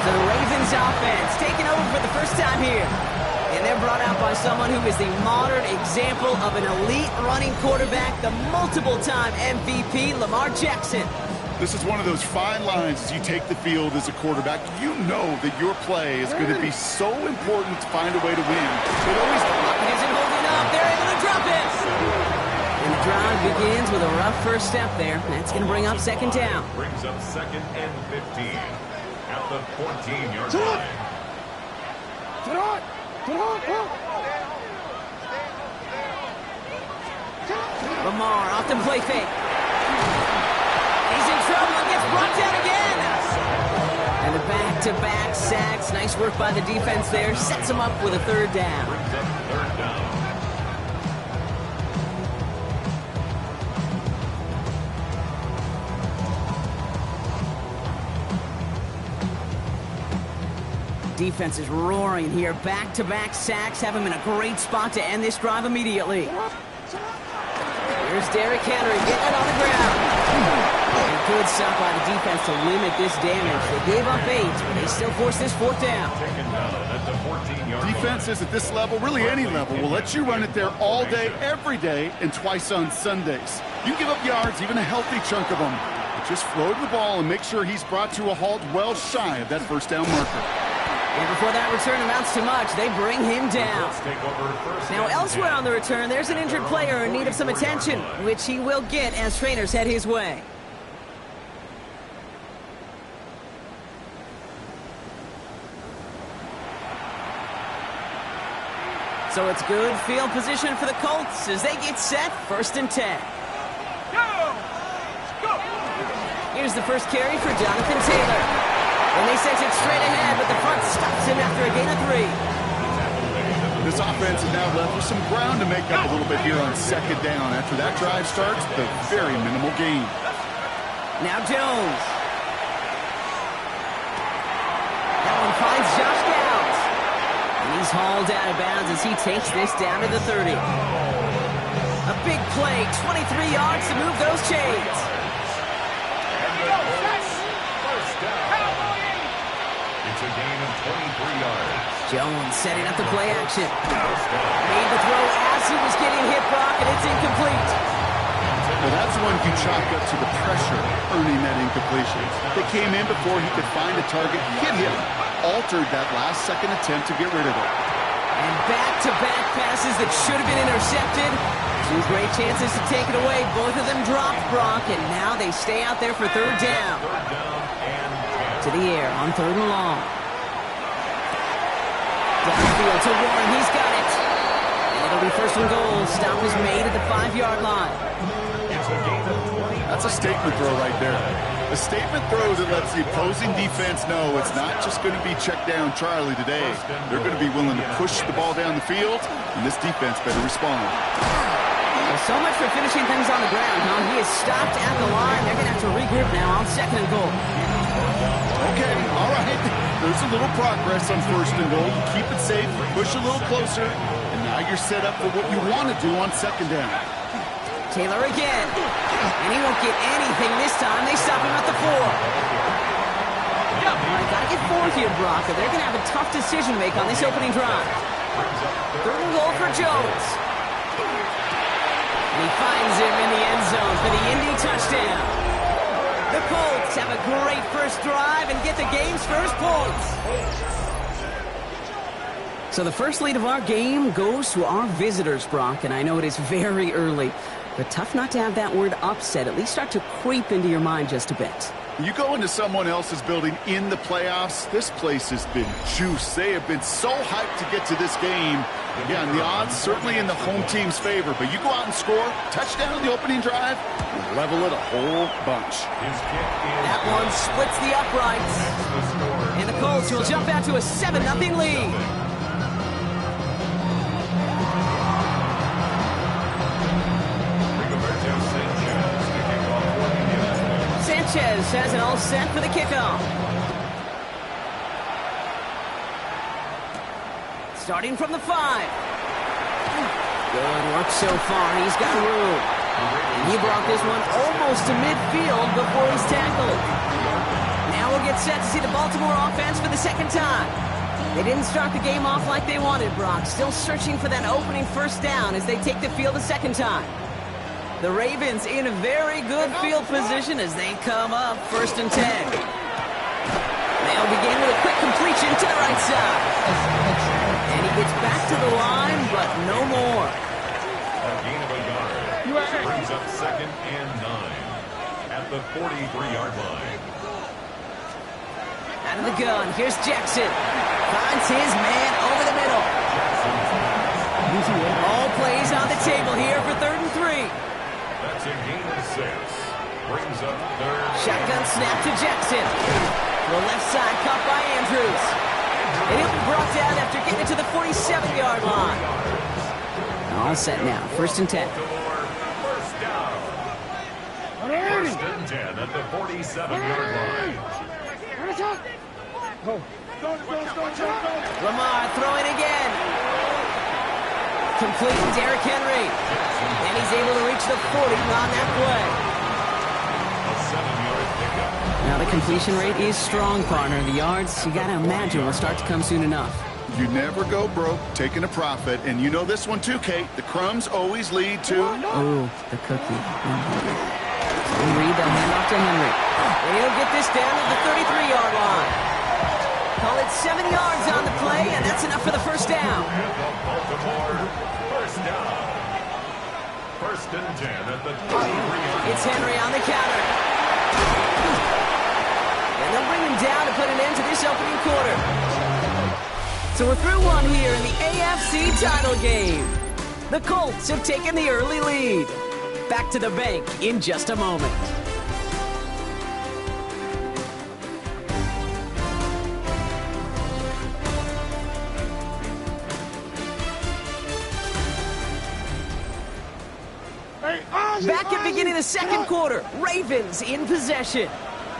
So the Ravens offense taking over for the first time here. And they're brought out by someone who is the modern example of an elite running quarterback, the multiple-time MVP, Lamar Jackson. This is one of those fine lines as you take the field as a quarterback. You know that your play is going to be so important to find a way to win. It always isn't holding up. They're able to drop it. And the drive begins with a rough first step there. That's going to bring up second down. Brings up second and 15 at the 14-yard line. Lamar off the play fake. He's in trouble and gets brought down again. And the back-to-back sacks. Nice work by the defense there. Sets him up with a third down. Brings up third down. Defense is roaring here. Back-to-back sacks have him in a great spot to end this drive immediately. Here's Derrick Henry getting it on the ground. And good stop by the defense to limit this damage. They gave up 8, but they still force this fourth down. Taken down at the 14-yard line. defenses at this level, really any level, will let you run it there all day, every day, and twice on Sundays. You give up yards, even a healthy chunk of them. But just float the ball and make sure he's brought to a halt well shy of that first down marker. And before that return amounts to much, they bring him down. Now, elsewhere on the return, there's an injured player in need of some attention, which he will get as trainers head his way. So it's good field position for the Colts as they get set, 1st and 10. Here's the first carry for Jonathan Taylor. And they sent it straight ahead, but the front stops him after a gain of 3. This offense is now left with some ground to make up a little bit here on 2nd down. After that drive starts, the very minimal gain. Now Jones. That one finds Josh Downs. And he's hauled out of bounds as he takes this down to the 30. A big play, 23 yards to move those chains. It's a gain of 23 yards. Jones setting up the play action. Made the throw as he was getting hit, Brock, and it's incomplete. Well, that's one you chalk up to the pressure earning that incompletion. They came in before he could find a target, hit him, altered that last-second attempt to get rid of it. And back-to-back passes that should have been intercepted. 2 great chances to take it away. Both of them dropped, Brock, and now they stay out there for 3rd down. To the air on 3rd and long. Downfield to Warren. He's got it. And it'll be 1st and goal. Stop is made at the 5-yard line. That's a statement throw right there. A statement throw that lets the opposing defense know it's not just going to be check down Charlie today. They're going to be willing to push the ball down the field, and this defense better respond. Well, so much for finishing things on the ground, huh? He is stopped at the line. They're going to have to regroup now on 2nd and goal. Okay, all right. There's a little progress on 1st and goal. Keep it safe, push a little closer, and now you're set up for what you want to do on 2nd down. Taylor again. And he won't get anything this time. They stop him at the 4. All right, got to get 4 here, Brock, or they're going to have a tough decision to make on this opening drive. 3rd and goal for Jones. And he finds him in the end zone for the Indy touchdown. The Colts have a great first drive and get the game's first points. So the first lead of our game goes to our visitors, Brock, and I know it is very early, but tough not to have that word upset at least start to creep into your mind just a bit. You go into someone else's building in the playoffs, this place has been juiced. They have been so hyped to get to this game. Yeah, and the odds certainly in the home team's favor, but you go out and score, touchdown on the opening drive, and level it a whole bunch. That one splits the uprights, and the Colts will jump out to a 7-0 lead. Sanchez has it all set for the kickoff. Starting from the 5. Good work so far. He's got room. And he brought this one almost to midfield before he's tackled. Now we'll get set to see the Baltimore offense for the second time. They didn't start the game off like they wanted, Brock. Still searching for that opening first down as they take the field a second time. The Ravens in a very good field position as they come up 1st and 10. They'll begin with a quick completion to the right side. And he gets back to the line, but no more. A gain of a yard. Brings up 2nd and 9 at the 43-yard line. Out of the gun, here's Jackson. Finds his man over the middle. All plays on the table here for 3rd and 3. That's a gain of 6. Brings up 3rd. Shotgun snap to Jackson. To the left side, caught by Andrews. And he'll be brought down after getting it to the 47-yard line. All set now, 1st and 10. First down. 1st and 10 at the 47-yard line. Lamar throwing again. Complete to Derrick Henry. And he's able to reach the 40 on that play. A 7-yard pickup. Now the completion rate is strong, partner. The yards, you got to imagine, will start to come soon enough. You never go broke taking a profit. And you know this one too, Kate. The crumbs always lead to... Oh, the cookie. Reed, the handoff to Henry. And he'll get this down to the 33-yard line. Call it 7 yards on the play, and that's enough for the first down. Baltimore, first down. 1st and 10 at the 23-yard It's Henry on the counter. And they'll bring him down to put an end to this opening quarter. So we're through one here in the AFC title game. The Colts have taken the early lead. Back to the bank in just a moment. Back at beginning of the second quarter, Ravens in possession.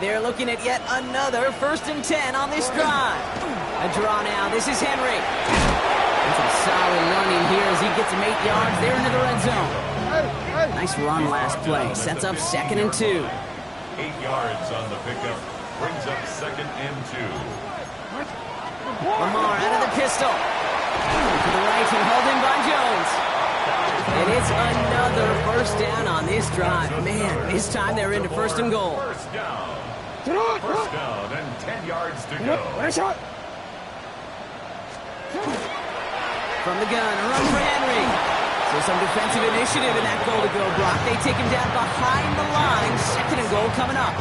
They're looking at yet another 1st and 10 on this drive. A draw now. This is Henry. It's a solid running here as he gets him 8 yards there into the red zone. Nice run last play. Sets up 2nd and 2. 8 yards on the pickup. Brings up 2nd and 2. Lamar out of the pistol. To the right and hauled in by Jones. And it's another 1st down on this drive. Man, this time they're into 1st and goal. First down. First down and 10 yards to go. From the gun, a run for Henry. So some defensive initiative in that goal to go block. They take him down behind the line. 2nd and goal coming up.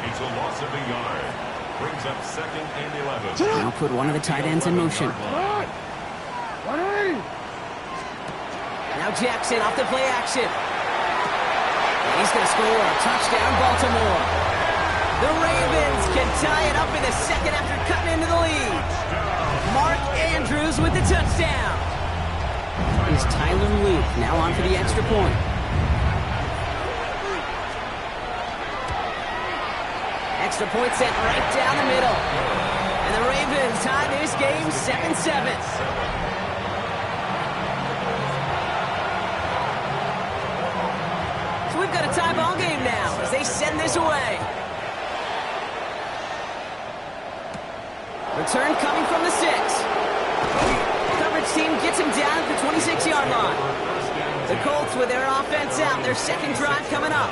It's a loss of a yard. Brings up 2nd and 11. Now put one of the tight ends in motion. Now Jackson off the play action. And he's going to score a touchdown, Baltimore. The Ravens can tie it up in the second after cutting into the lead. Mark Andrews with the touchdown. Here's Tyler Luke now on for the extra point. Extra point set right down the middle. And the Ravens tie this game 7-7. We've got a tie ball game now as they send this away. Return coming from the 6. Coverage team gets him down at the 26-yard line. The Colts with their offense out, their second drive coming up.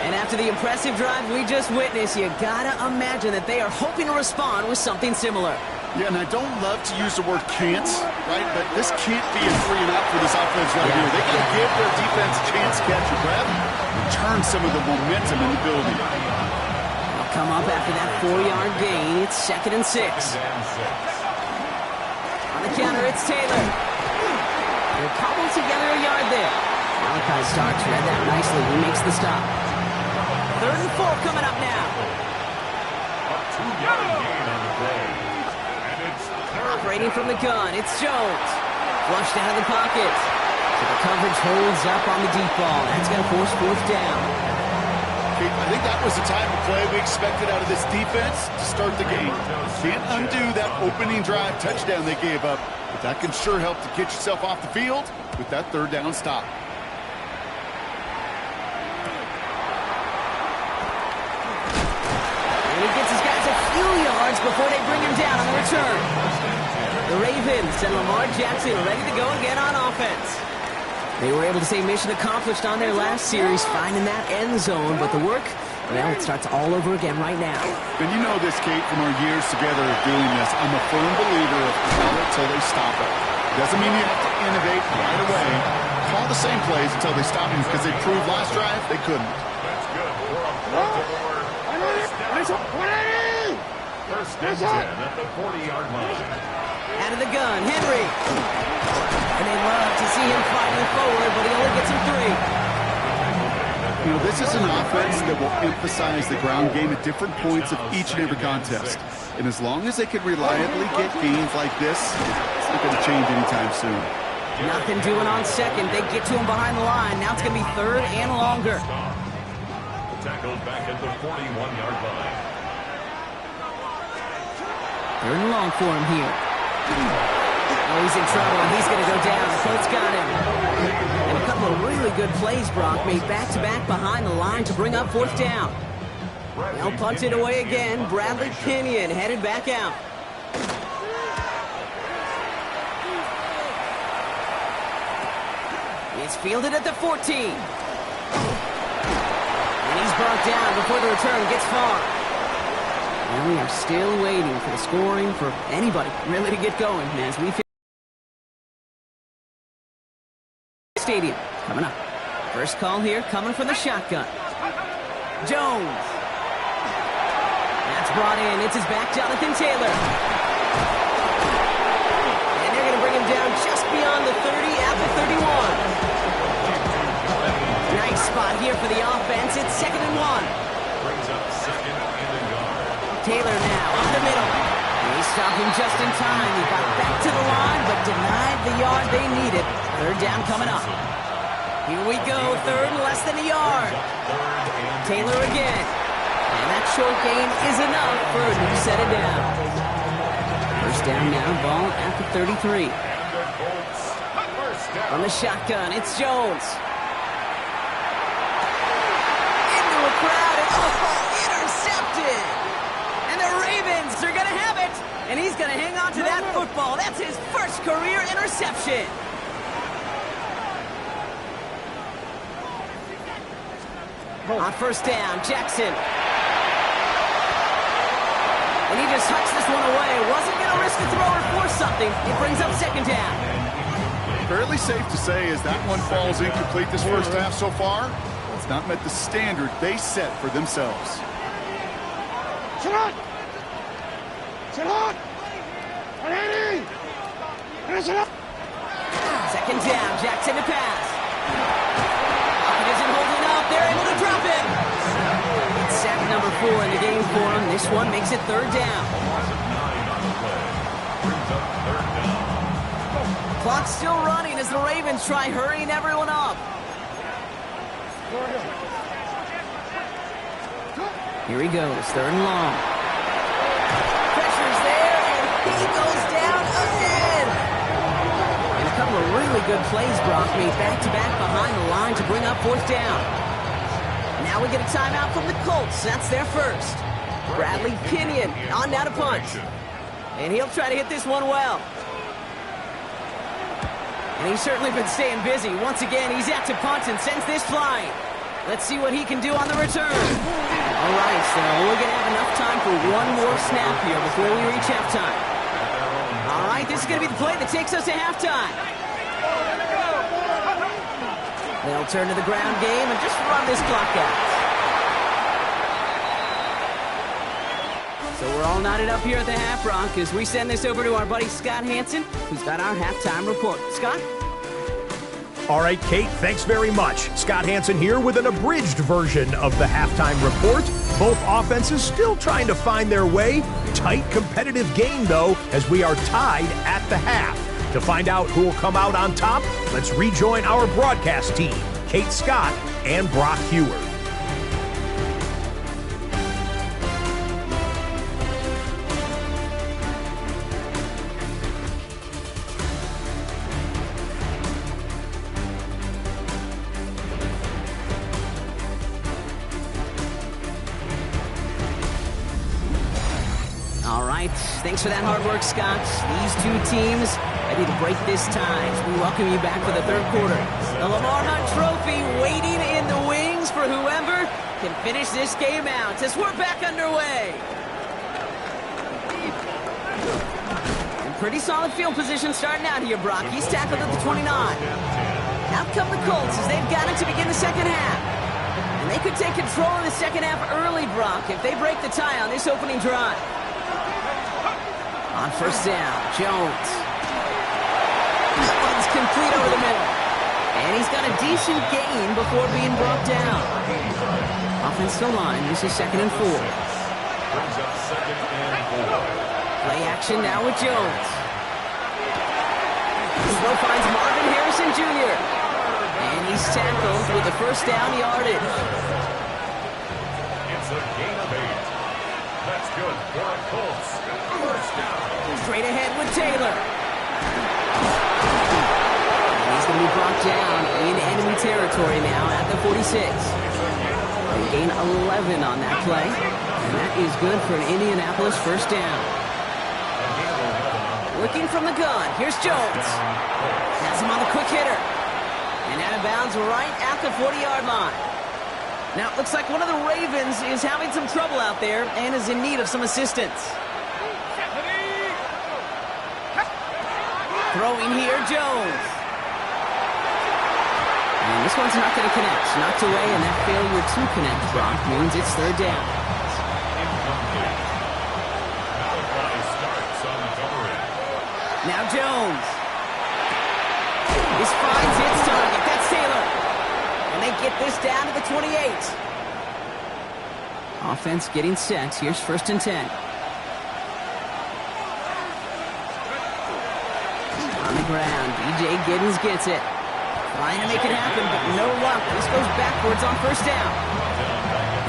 And after the impressive drive we just witnessed, you gotta imagine that they are hoping to respond with something similar. Yeah, and I don't love to use the word can't, right? But this can't be a 3 and out for this offense right here. They got to give their defense a chance to catch a breath and turn some of the momentum in the building. They'll come up after that 4-yard gain. It's 2nd and 6. On the counter, it's Taylor. They're cobbled together a yard there. Malachi Starks read that nicely. He makes the stop. 3rd and 4 coming up now. A 2-yard gain on the play. Operating from the gun, it's Jones. Flushed out of the pocket. So the coverage holds up on the deep ball. That's going to force 4th down. I think that was the type of play we expected out of this defense to start the game. Can't undo that opening drive touchdown they gave up. But that can sure help to get yourself off the field with that third down stop. And he gets his guys a few yards before they bring him down on the return. The Ravens and Lamar Jackson ready to go again on offense. They were able to say mission accomplished on their last series, finding that end zone, but the work, well, it starts all over again right now. And you know this, Kate, from our years together of doing this. I'm a firm believer of call it till they stop it. Doesn't mean you have to innovate right away. Call the same plays until they stop them, because they proved last drive they couldn't. That's good for a first and 10 at the 40-yard line. Out of the gun, Henry. And they love to see him fighting forward, but he only gets him 3. You know, this is an offense that will emphasize the ground game at different points of each and every contest. And as long as they can reliably get gains like this, it's not going to change anytime soon. Nothing doing on second. They get to him behind the line. Now it's going to be third and longer. Tackled back at the 41-yard line. Third and long for him here. Oh, he's in trouble, and he's going to go down. The Colts got him. And a couple of really good plays, Brock, made back-to-back behind the line to bring up fourth down. They'll punt it away again. Bradley Pinion headed back out. It's fielded at the 14. And he's brought down before the return gets far. And we are still waiting for the scoring for anybody really to get going as we feel stadium coming up. First call here coming from the shotgun. Jones. That's brought in. It's his back, Jonathan Taylor. And they're going to bring him down just beyond the 30 at the 31. Nice spot here for the offense. It's 2nd and 1. Brings up 2nd and a yard. Taylor now up the middle. And he stopped him just in time. He got back to the line, but denied the yard they needed. Third down coming up. Here we go. Third and less than a yard. Taylor again. And that short gain is enough for a new set it down. First down now, ball at the 33. From the shotgun, it's Jones. Into a crowd, and intercepted! And the Ravens are going to have it! And he's going to hang on to that football. That's his first career interception. On first down, Jackson. And he just hucks this one away. Wasn't going to risk a throw or force something. It brings up second down. Fairly safe to say as that one falls incomplete this first half so far, it's not met the standard they set for themselves. Second down, Jackson to pass. He isn't holding up. They're able to drop him. It's sack number 4 in the game for him. This one makes it third down. Clock's still running as the Ravens try hurrying everyone up. Here he goes, third and long. Pressure's there, and he goes down again. And a couple of really good plays, Brock, made back-to-back behind the line to bring up fourth down. Now we get a timeout from the Colts. That's their first. Bradley Pinion on down to punt. And he'll try to hit this one well. And he's certainly been staying busy. Once again, he's out to punt and sends this flying. Let's see what he can do on the return. All right, so we're going to have enough time for one more snap here before we reach halftime. All right, this is going to be the play that takes us to halftime. They'll turn to the ground game and just run this clock out. So we're all knotted up here at the half, Brock, as we send this over to our buddy Scott Hansen, who's got our halftime report. Scott? All right, Kate, thanks very much. Scott Hansen here with an abridged version of the halftime report. Both offenses still trying to find their way. Tight, competitive game, though, as we are tied at the half. To find out who will come out on top, let's rejoin our broadcast team, Kate Scott and Brock Hewer. Thanks for that hard work, Scott. These two teams ready to break this tie as we welcome you back for the third quarter. The Lamar Hunt Trophy waiting in the wings for whoever can finish this game out as we're back underway. And pretty solid field position starting out here, Brock. He's tackled at the 29. Out come the Colts as they've got it to begin the second half. And they could take control of the second half early, Brock, if they break the tie on this opening drive. On first down, Jones. That one's complete over the middle. And he's got a decent gain before being brought down. Offensive line, this is 2nd and 4. Brings up 2nd and 4. Play action now with Jones. Throw finds Marvin Harrison Jr. And he's tackled with the first down yardage. It's a gain of 8. That's good for the Colts. First down. Straight ahead with Taylor. And he's going to be brought down in enemy territory now at the 46. They gain 11 on that play. And that is good for an Indianapolis first down. Looking from the gun. Here's Jones. Has him on the quick hitter. And out of bounds right at the 40-yard line. Now, it looks like one of the Ravens is having some trouble out there and is in need of some assistance. Throwing here, Jones. And this one's not going to connect. Knocked away, and that failure to connect, Brock, means it's third down. Now Jones. This finds its target. That's Taylor. And they get this down to the 28. Offense getting set. Here's 1st and 10. On the ground, B.J. Giddens gets it. Trying to make it happen, but no luck. This goes backwards on first down.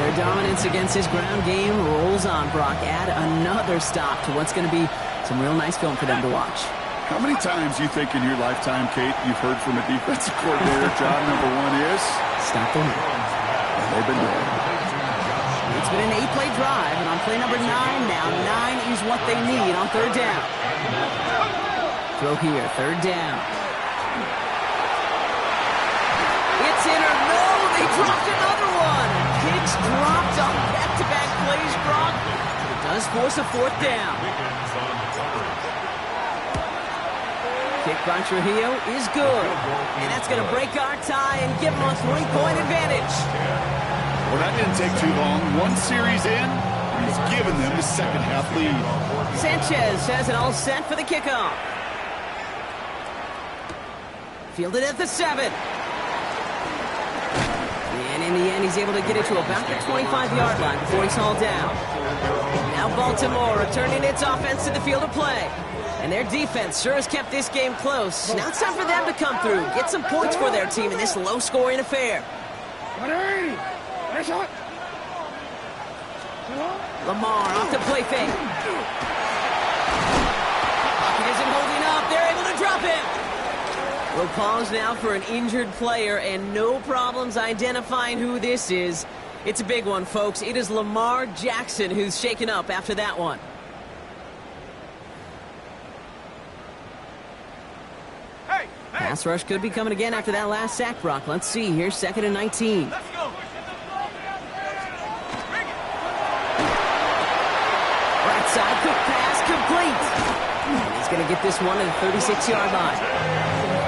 Their dominance against this ground game rolls on, Brock. Add another stop to what's going to be some real nice film for them to watch. How many times you think in your lifetime, Kate, you've heard from a defensive coordinator, job number 1 is? Stop the run. And they've been doing it. It's been an 8-play drive, and on play number 9 now, 9 is what they need on third down. Throw here, third down. It's in or no, they dropped another one. Kicks dropped on back-to-back plays, Brock. It does force a fourth down. Kick by Trujillo is good. And that's going to break our tie and give them a 3-point advantage. Well, that didn't take too long. 1 series in, he's given them the second half lead. Sanchez has it all set for the kickoff. Fielded at the 7. And in the end, he's able to get it to about the 25-yard line before he's hauled down. Now Baltimore returning its offense to the field of play. And their defense sure has kept this game close. Now it's time for them to come through, get some points for their team in this low-scoring affair. Lamar off the play fake. Pocket isn't holding up. They're able to drop him. We'll pause now for an injured player, and no problems identifying who this is. It's a big one, folks. It is Lamar Jackson who's shaken up after that one. Pass rush could be coming again after that last sack, Brock. Let's see. Here's 2nd and 19. Let's go. Right side, quick pass, complete. And he's going to get this one at the 36-yard line.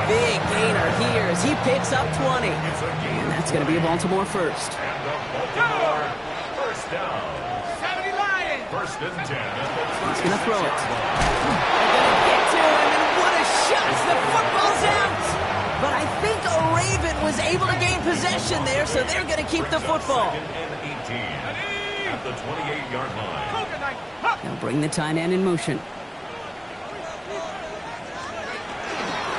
Big gainer here as he picks up 20. And that's going to be a Baltimore first. And the Baltimore first down. 70 Lions. 1st and 10. He's going to throw it. They're going to get to him, and what a shot. The football's out. But I think a Raven was able to gain possession there, so they're going to keep the football. 2nd and 18 at the 28-yard line. They'll bring the tight end in motion.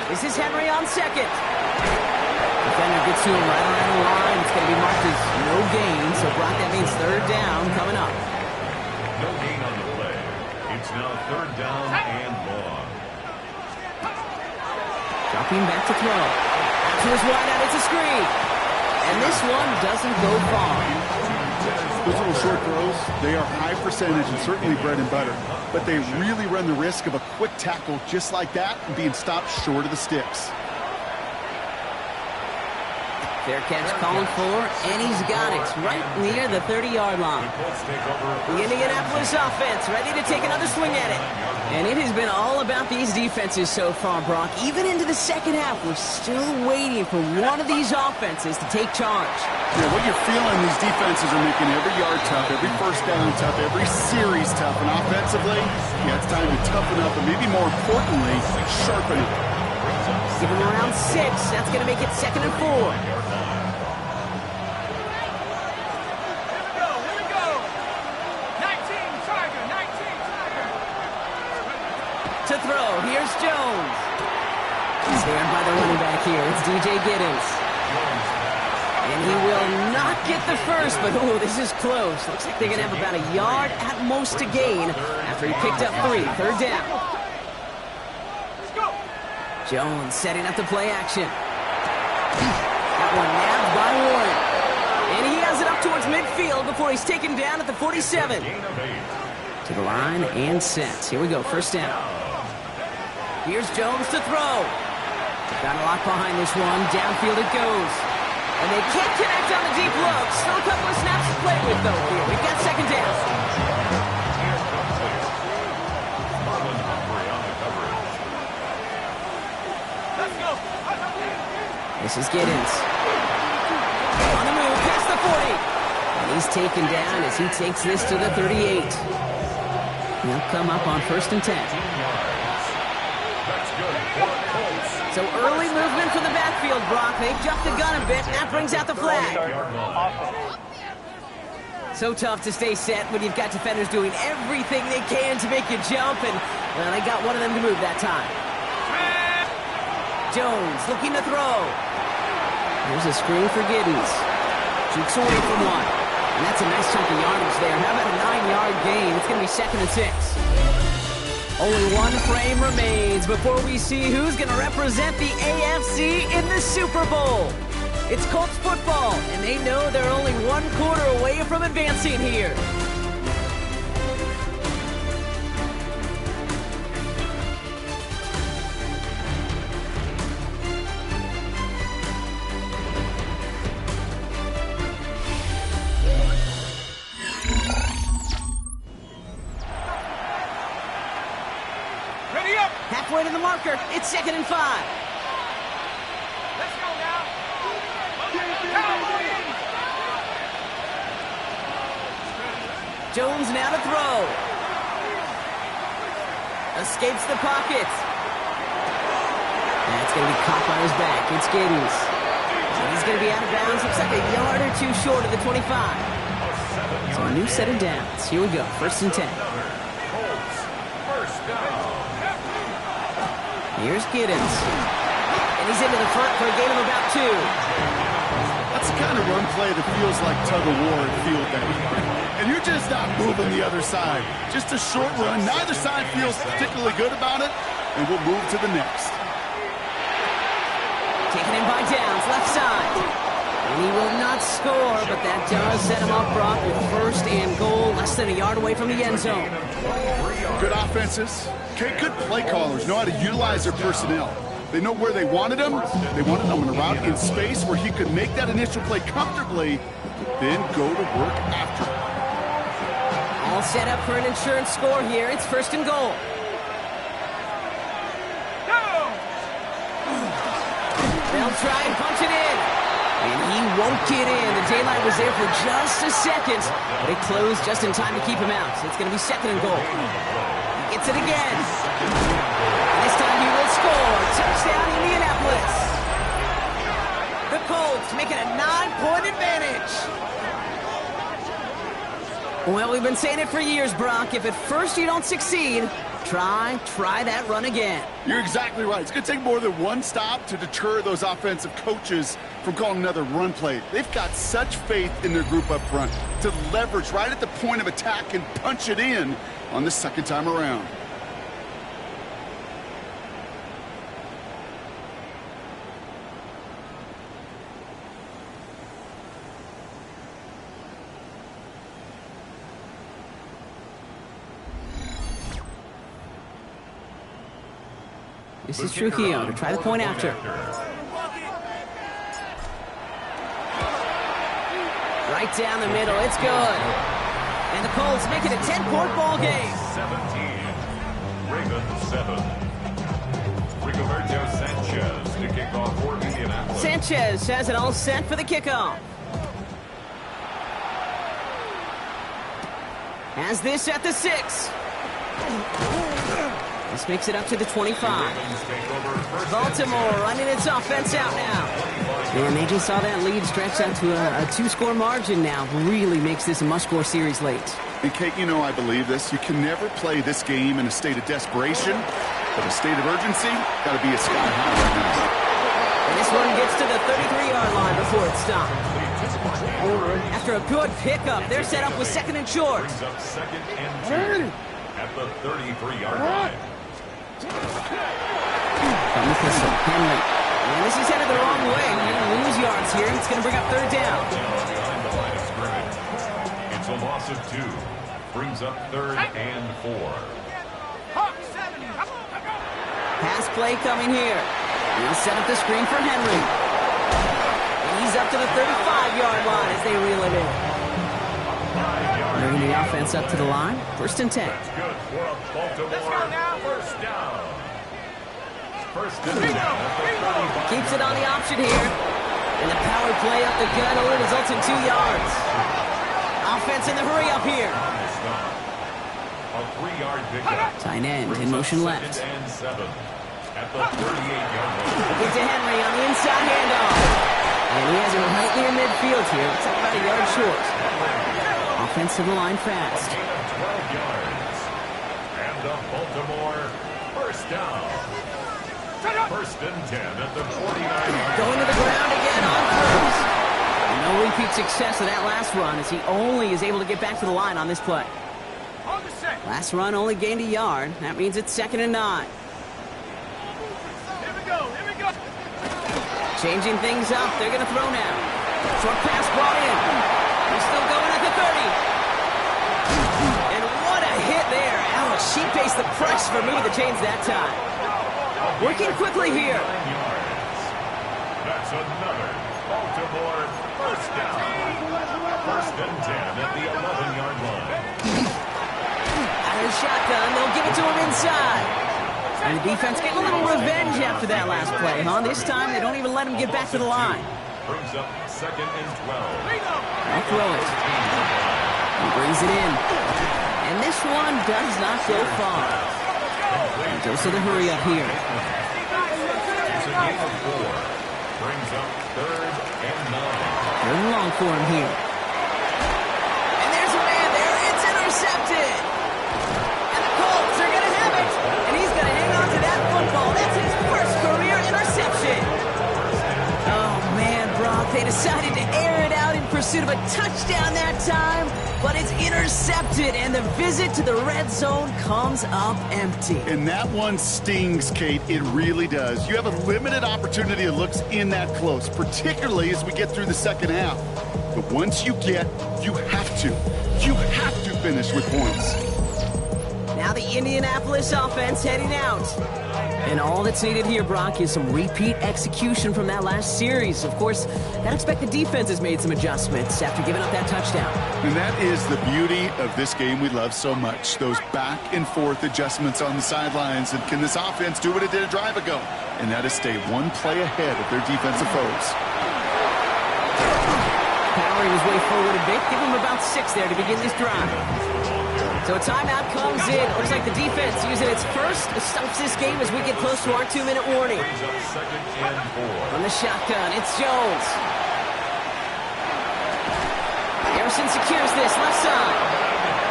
This is Henry on 2nd. Defender gets to him right around the line. It's going to be marked as no gain, so Brock, that means third down coming up. No gain on the play. It's now 3rd down and long. Dropping back to throw. To his wide out, it's a screen. And this one doesn't go far. Those little short throws, they are high percentage and certainly bread and butter. But they really run the risk of a quick tackle just like that and being stopped short of the sticks. Fair catch calling for, and he's got it right near the 30-yard line. The Indianapolis offense ready to take another swing at it. And it has been all about these defenses so far, Brock. Even into the second half, we're still waiting for one of these offenses to take charge. Yeah, what you're feeling, these defenses are making every yard tough, every first down tough, every series tough. And offensively, yeah, it's time to toughen up, and maybe more importantly, sharpen up. Give him around 6. That's going to make it 2nd and 4. To throw, here's Jones. Stand by the running back here. It's DJ Giddens. And he will not get the first, but oh, this is close. Looks like they're going to have about a yard at most to gain after he picked up 3. 3rd down. Jones setting up the play action. That one nabbed by Warren. And he has it up towards midfield before he's taken down at the 47. To the line and set. Here we go, 1st down. Here's Jones to throw. Got a lot behind this one. Downfield it goes. And they can't connect on the deep look. Still a couple of snaps to play with, though, here. We've got 2nd down. Let's go. This is Giddens. On the move, past the 40. And he's taken down as he takes this to the 38. He'll come up on 1st and 10. So early movement from the backfield, Brock. They jumped the gun a bit, and that brings out the flag. So tough to stay set when you've got defenders doing everything they can to make you jump, and, well, they got one of them to move that time. Jones looking to throw. Here's a screen for Giddens. Jukes away from one. And that's a nice chunk of yardage there. How about a 9-yard gain? It's going to be 2nd and 6. Only one frame remains before we see who's going to represent the AFC in the Super Bowl. It's Colts football, and they know they're only 1 quarter away from advancing here. Halfway to the marker. It's 2nd and 5. Let's go now. Jones now to throw. Escapes the pocket. That's going to be caught by his back. It's Giddens. And he's going to be out of bounds. Looks like a yard or 2 short of the 25. So a new set of downs. Here we go. 1st and 10. Here's Giddens. And he's into the front for a gain of about 2. That's the kind of run play that feels like tug-of-war at field day. And you're just not moving the other side. Just a short run. Neither side feels particularly good about it. And we'll move to the next. Taken in by Downs, left side. And he will not score, but that does set him up, Brock, with 1st and goal, less than a yard away from the end zone. Good offenses. Good play callers know how to utilize their personnel. They know where they wanted him. They wanted him in a route in space where he could make that initial play comfortably, then go to work after. All set up for an insurance score here. It's 1st and goal. They'll try and punch it in. And he won't get in. The daylight was there for just a second, but it closed just in time to keep him out. So it's going to be 2nd and goal. He gets it again. And this time he will score. Touchdown, Indianapolis. The Colts making a 9-point advantage. Well, we've been saying it for years, Brock. If at first you don't succeed, try that run again. You're exactly right. It's going to take more than one stop to deter those offensive coaches from calling another run play. They've got such faith in their group up front to leverage right at the point of attack and punch it in on the 2nd time around. This is Trujillo to try the point after. Right down the middle. It's good. And the Colts make it a 10-point ball game. 17. Ravens 7. Rigoberto Sanchez to kick off for Indianapolis. Sanchez has it all set for the kickoff. Has this at the 6. This makes it up to the 25. Baltimore running its offense out now. And they just saw that lead stretch out to a 2-score margin now. Really makes this a must-score series late. And Kate, you know I believe this. You can never play this game in a state of desperation, but a state of urgency got to be a sky high right now. And this one gets to the 33-yard line before it stops. After a good pickup, they're set up with 2nd and short. Brings up 2nd and 2 at the 33-yard line. From the pistol, Henry. And this is headed the wrong way. He's going to lose yards here. It's going to bring up 3rd down. Behind the line of scrimmage. It's a loss of 2. Brings up 3rd and 4. Pass play coming here. He'll set up the screen for Henry. He's up to the 35-yard line as they reel it in. Bringing the offense up to the line. 1st and 10. That's good for a Baltimore first down. 1st and 10 at the 35. Keeps it on the option here. And the power play up the gut only results in 2 yards. Offense in the hurry up here. A 3-yard pickup. Tight end in motion left. 2nd and 7 at the 38-yard line. Get to Henry on the inside handoff. And he has it right near midfield here. It's about a yard short. Offense to the line fast. Gain of 12 yards. And the Baltimore first down. 1st and 10 at the 49-yard Going to the ground again on first. And no repeat success of that last run as he only is able to get back to the line on this play. Last run only gained a yard. That means it's 2nd and 9. Changing things up. They're going to throw now. Short pass brought in. He's still going at the 30. And what a hit there. Ouch. She faced the press for moving the chains that time. Working quickly here. That's another Baltimore first down. 1st and 10 at the 11-yard line. Out of the shotgun. They'll give it to him inside. And the defense getting a little revenge after that last play, huh? This time, they don't even let him get back to the line. Brings up 2nd and 12. They'll throw it. He brings it in. And this one does not go far. He goes to the hurry up here. It's a gain of 4. Brings up 3rd and 9. 3rd and long for him here. And there's a man there. It's intercepted. And the Colts are going to have it. And he's going to hang on to that football. That's his first career interception. Oh, man, Brock. They decided to air it out in pursuit of a touchdown that time. But it's intercepted, and the visit to the red zone comes up empty. And that one stings, Kate. It really does. You have a limited opportunity that looks in that close, particularly as we get through the 2nd half. But once you have to finish with points. Now the Indianapolis offense heading out. And all that's needed here, Brock, is some repeat execution from that last series. Of course, that expected defense has made some adjustments after giving up that touchdown. And that is the beauty of this game we love so much. Those back and forth adjustments on the sidelines. And can this offense do what it did a drive ago? And that is stay one play ahead of their defensive foes. Powering his way forward a bit. Give him about 6 there to begin this drive. So a timeout comes in. Looks like the defense using its first stops this game as we get close to our 2-minute warning. Brings up 2nd and 4. From the shotgun, it's Jones. Harrison secures this left side.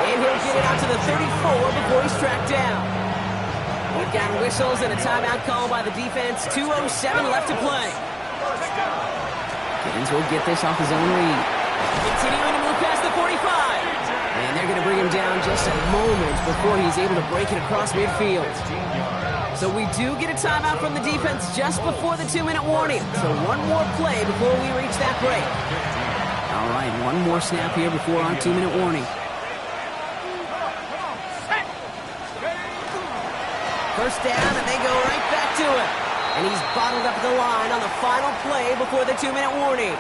And he'll get it out to the 34 before he's tracked down. We've got whistles and a timeout call by the defense. 2:07 left to play. Gibbons will get this off his own read. Continuing to move past the 45. And they're going to bring him down just a moment before he's able to break it across midfield. So we do get a timeout from the defense just before the 2-minute warning. So one more play before we reach that break. All right, one more snap here before our 2-minute warning. First down, and they go right back to it. And he's bottled up at the line on the final play before the 2-minute warning.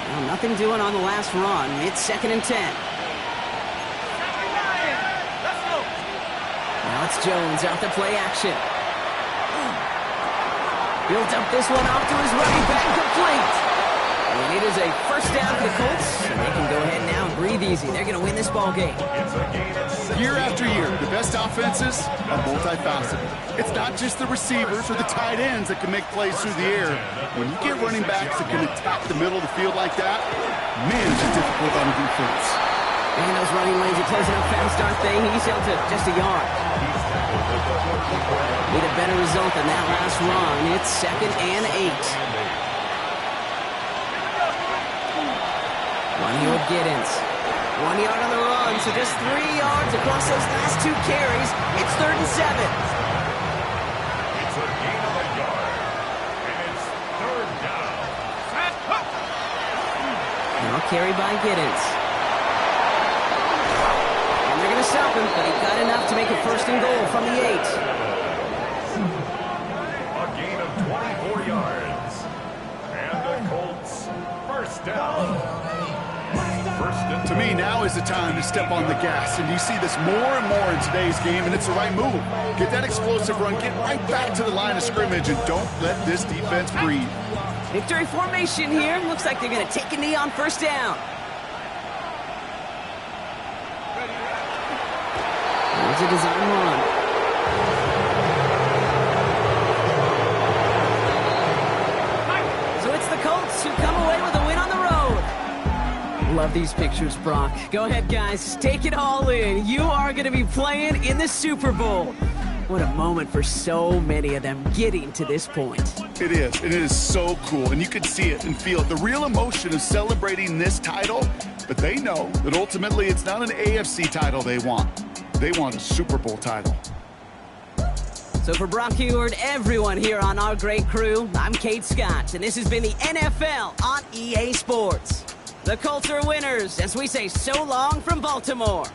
Well, nothing doing on the last run. It's 2nd and 10. Now it's Jones out to play action. He'll dump this one off to his running back, complete. And it is a first down for the Colts, and they can go ahead now and breathe easy. They're going to win this ball game. Year after year, the best offenses are multifaceted. It's not just the receivers or the tight ends that can make plays through the air. When you get running backs that can attack the middle of the field like that, man, it's difficult on the defense. And those running lanes are closing up fast, aren't they? He's held to just a yard. Need a better result than that last run. It's 2nd and 8. One here with Giddens. 1 yard on the run, so just 3 yards across those last 2 carries. It's 3rd and 7. It's a gain of a yard, and it's 3rd down. Now carried by Giddens. And they're going to stop him, but he got enough to make a 1st and goal from the 8. A gain of 24 yards. And the Colts, 1st down. To me, now is the time to step on the gas, and you see this more and more in today's game, and it's the right move. Get that explosive run, get right back to the line of scrimmage, and don't let this defense breathe. Victory formation here. Looks like they're going to take a knee on 1st down. Here's a design run. So it's the Colts who come away with a win on the road. Love these pictures, Brock. Go ahead, guys. Take it all in. You are going to be playing in the Super Bowl. What a moment for so many of them getting to this point. It is. It is so cool, and you can see it and feel it. The real emotion of celebrating this title, but they know that ultimately it's not an AFC title they want. They want a Super Bowl title. So for Brock Heward, everyone here on our great crew, I'm Kate Scott, and this has been the NFL on EA Sports. The Colts are winners as we say so long from Baltimore.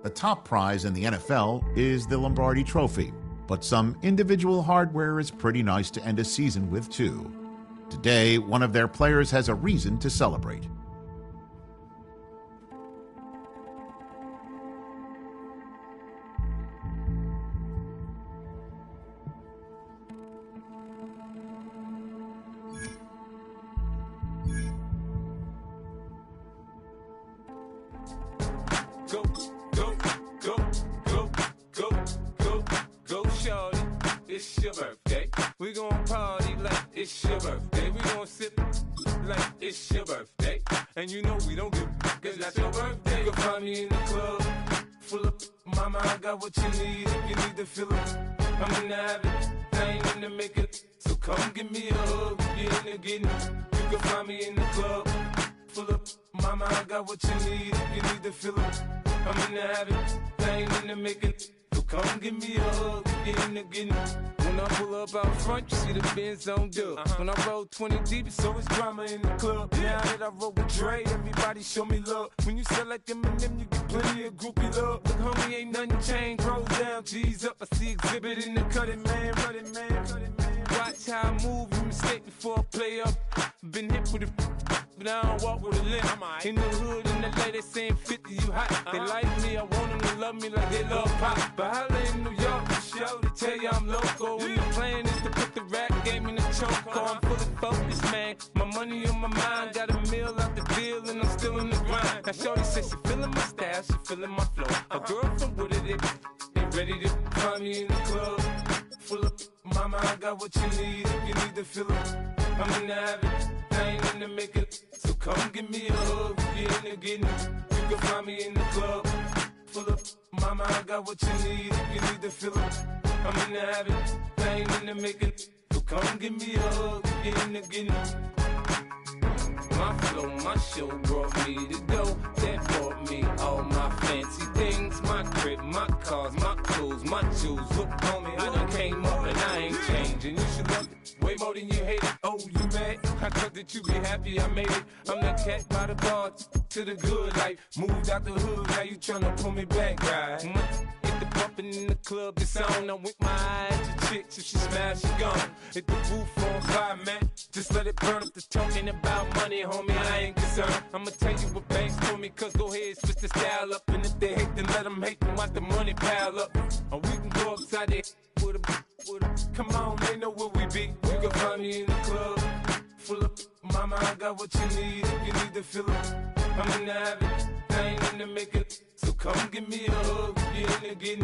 The top prize in the NFL is the Lombardi Trophy, but some individual hardware is pretty nice to end a season with too. Today, one of their players has a reason to celebrate. Go, go, go, go, go, go, go, shorty. It's your birthday. We gon' party like it's your birthday. We gon' sip like it's your birthday. And you know we don't give cause that's your birthday. You can find me in the club, full of mama, I got what you need. If you need to fill it, I'm in the habit. I ain't in the making, so come give me a hug. You're in the getting. You can find me in the club, full of mama, I got what you need. If you need to fill it, I'm in the habit. I ain't in the making. So come give me a hug, get in the getting. When I pull up out front, you see the Benz on dub. When I roll 20 deep, it's always drama in the club. Now that I roll with Dre, everybody show me love. When you sell like Eminem, you get plenty of groupie love. Look, homie, ain't nothing changed. Roll down, G's up. I see exhibit in the cutting, man. Running, man. Watch how I move, you mistake before I play up. Been hit with a but I don't walk with a limp. In the hood, in the LA, they saying 50, you hot. They like me, I want them to love me like they love pop. But holla in New York, for show, they tell you I'm local. When the plan is to put the rap game in the choke. I'm fully focused, man. My money on my mind, got a meal out the deal, and I'm still in the grind. Now shorty says she feeling my style, she feeling my flow. A girl from Wooded, they ready to find me in the club. Full of mama, I got what you need. If you need to fill it, I'm in the habit. I ain't in the making, so come give me a hug. You're in the getting. You can find me in the club, full of mama, I got what you need. If you need to fill it, I'm in the habit. I ain't in the making, so come give me a hug. You're in the getting. My flow, my show brought me to go. That brought me all my fancy things. My crib, my cars, my clothes, my jewels. Look, homie, I done came up and I ain't changing. You should love it way more than you hate it. Oh, you mad? I thought that you be happy I made it. I'm that cat by the bar to the good life. Moved out the hood, now you tryna pull me back, right? Hit the bumpin' in the club, it's on. I'm with my eyes to chicks. If she smash, she gone. Hit the roof on fire, man. Just let it burn up the talking about money, homie. I ain't concerned. I'ma tell you what banks for me, cause go ahead, switch the style up. And if they hate, then let them hate, then watch the money pile up. Or we can go upside there with a. Come on, they know where we be. You can find me in the club, full of mama, I got what you need. If you need to fill it, I'm in the habit. I ain't in the making, so come give me a hug. You're in the getting.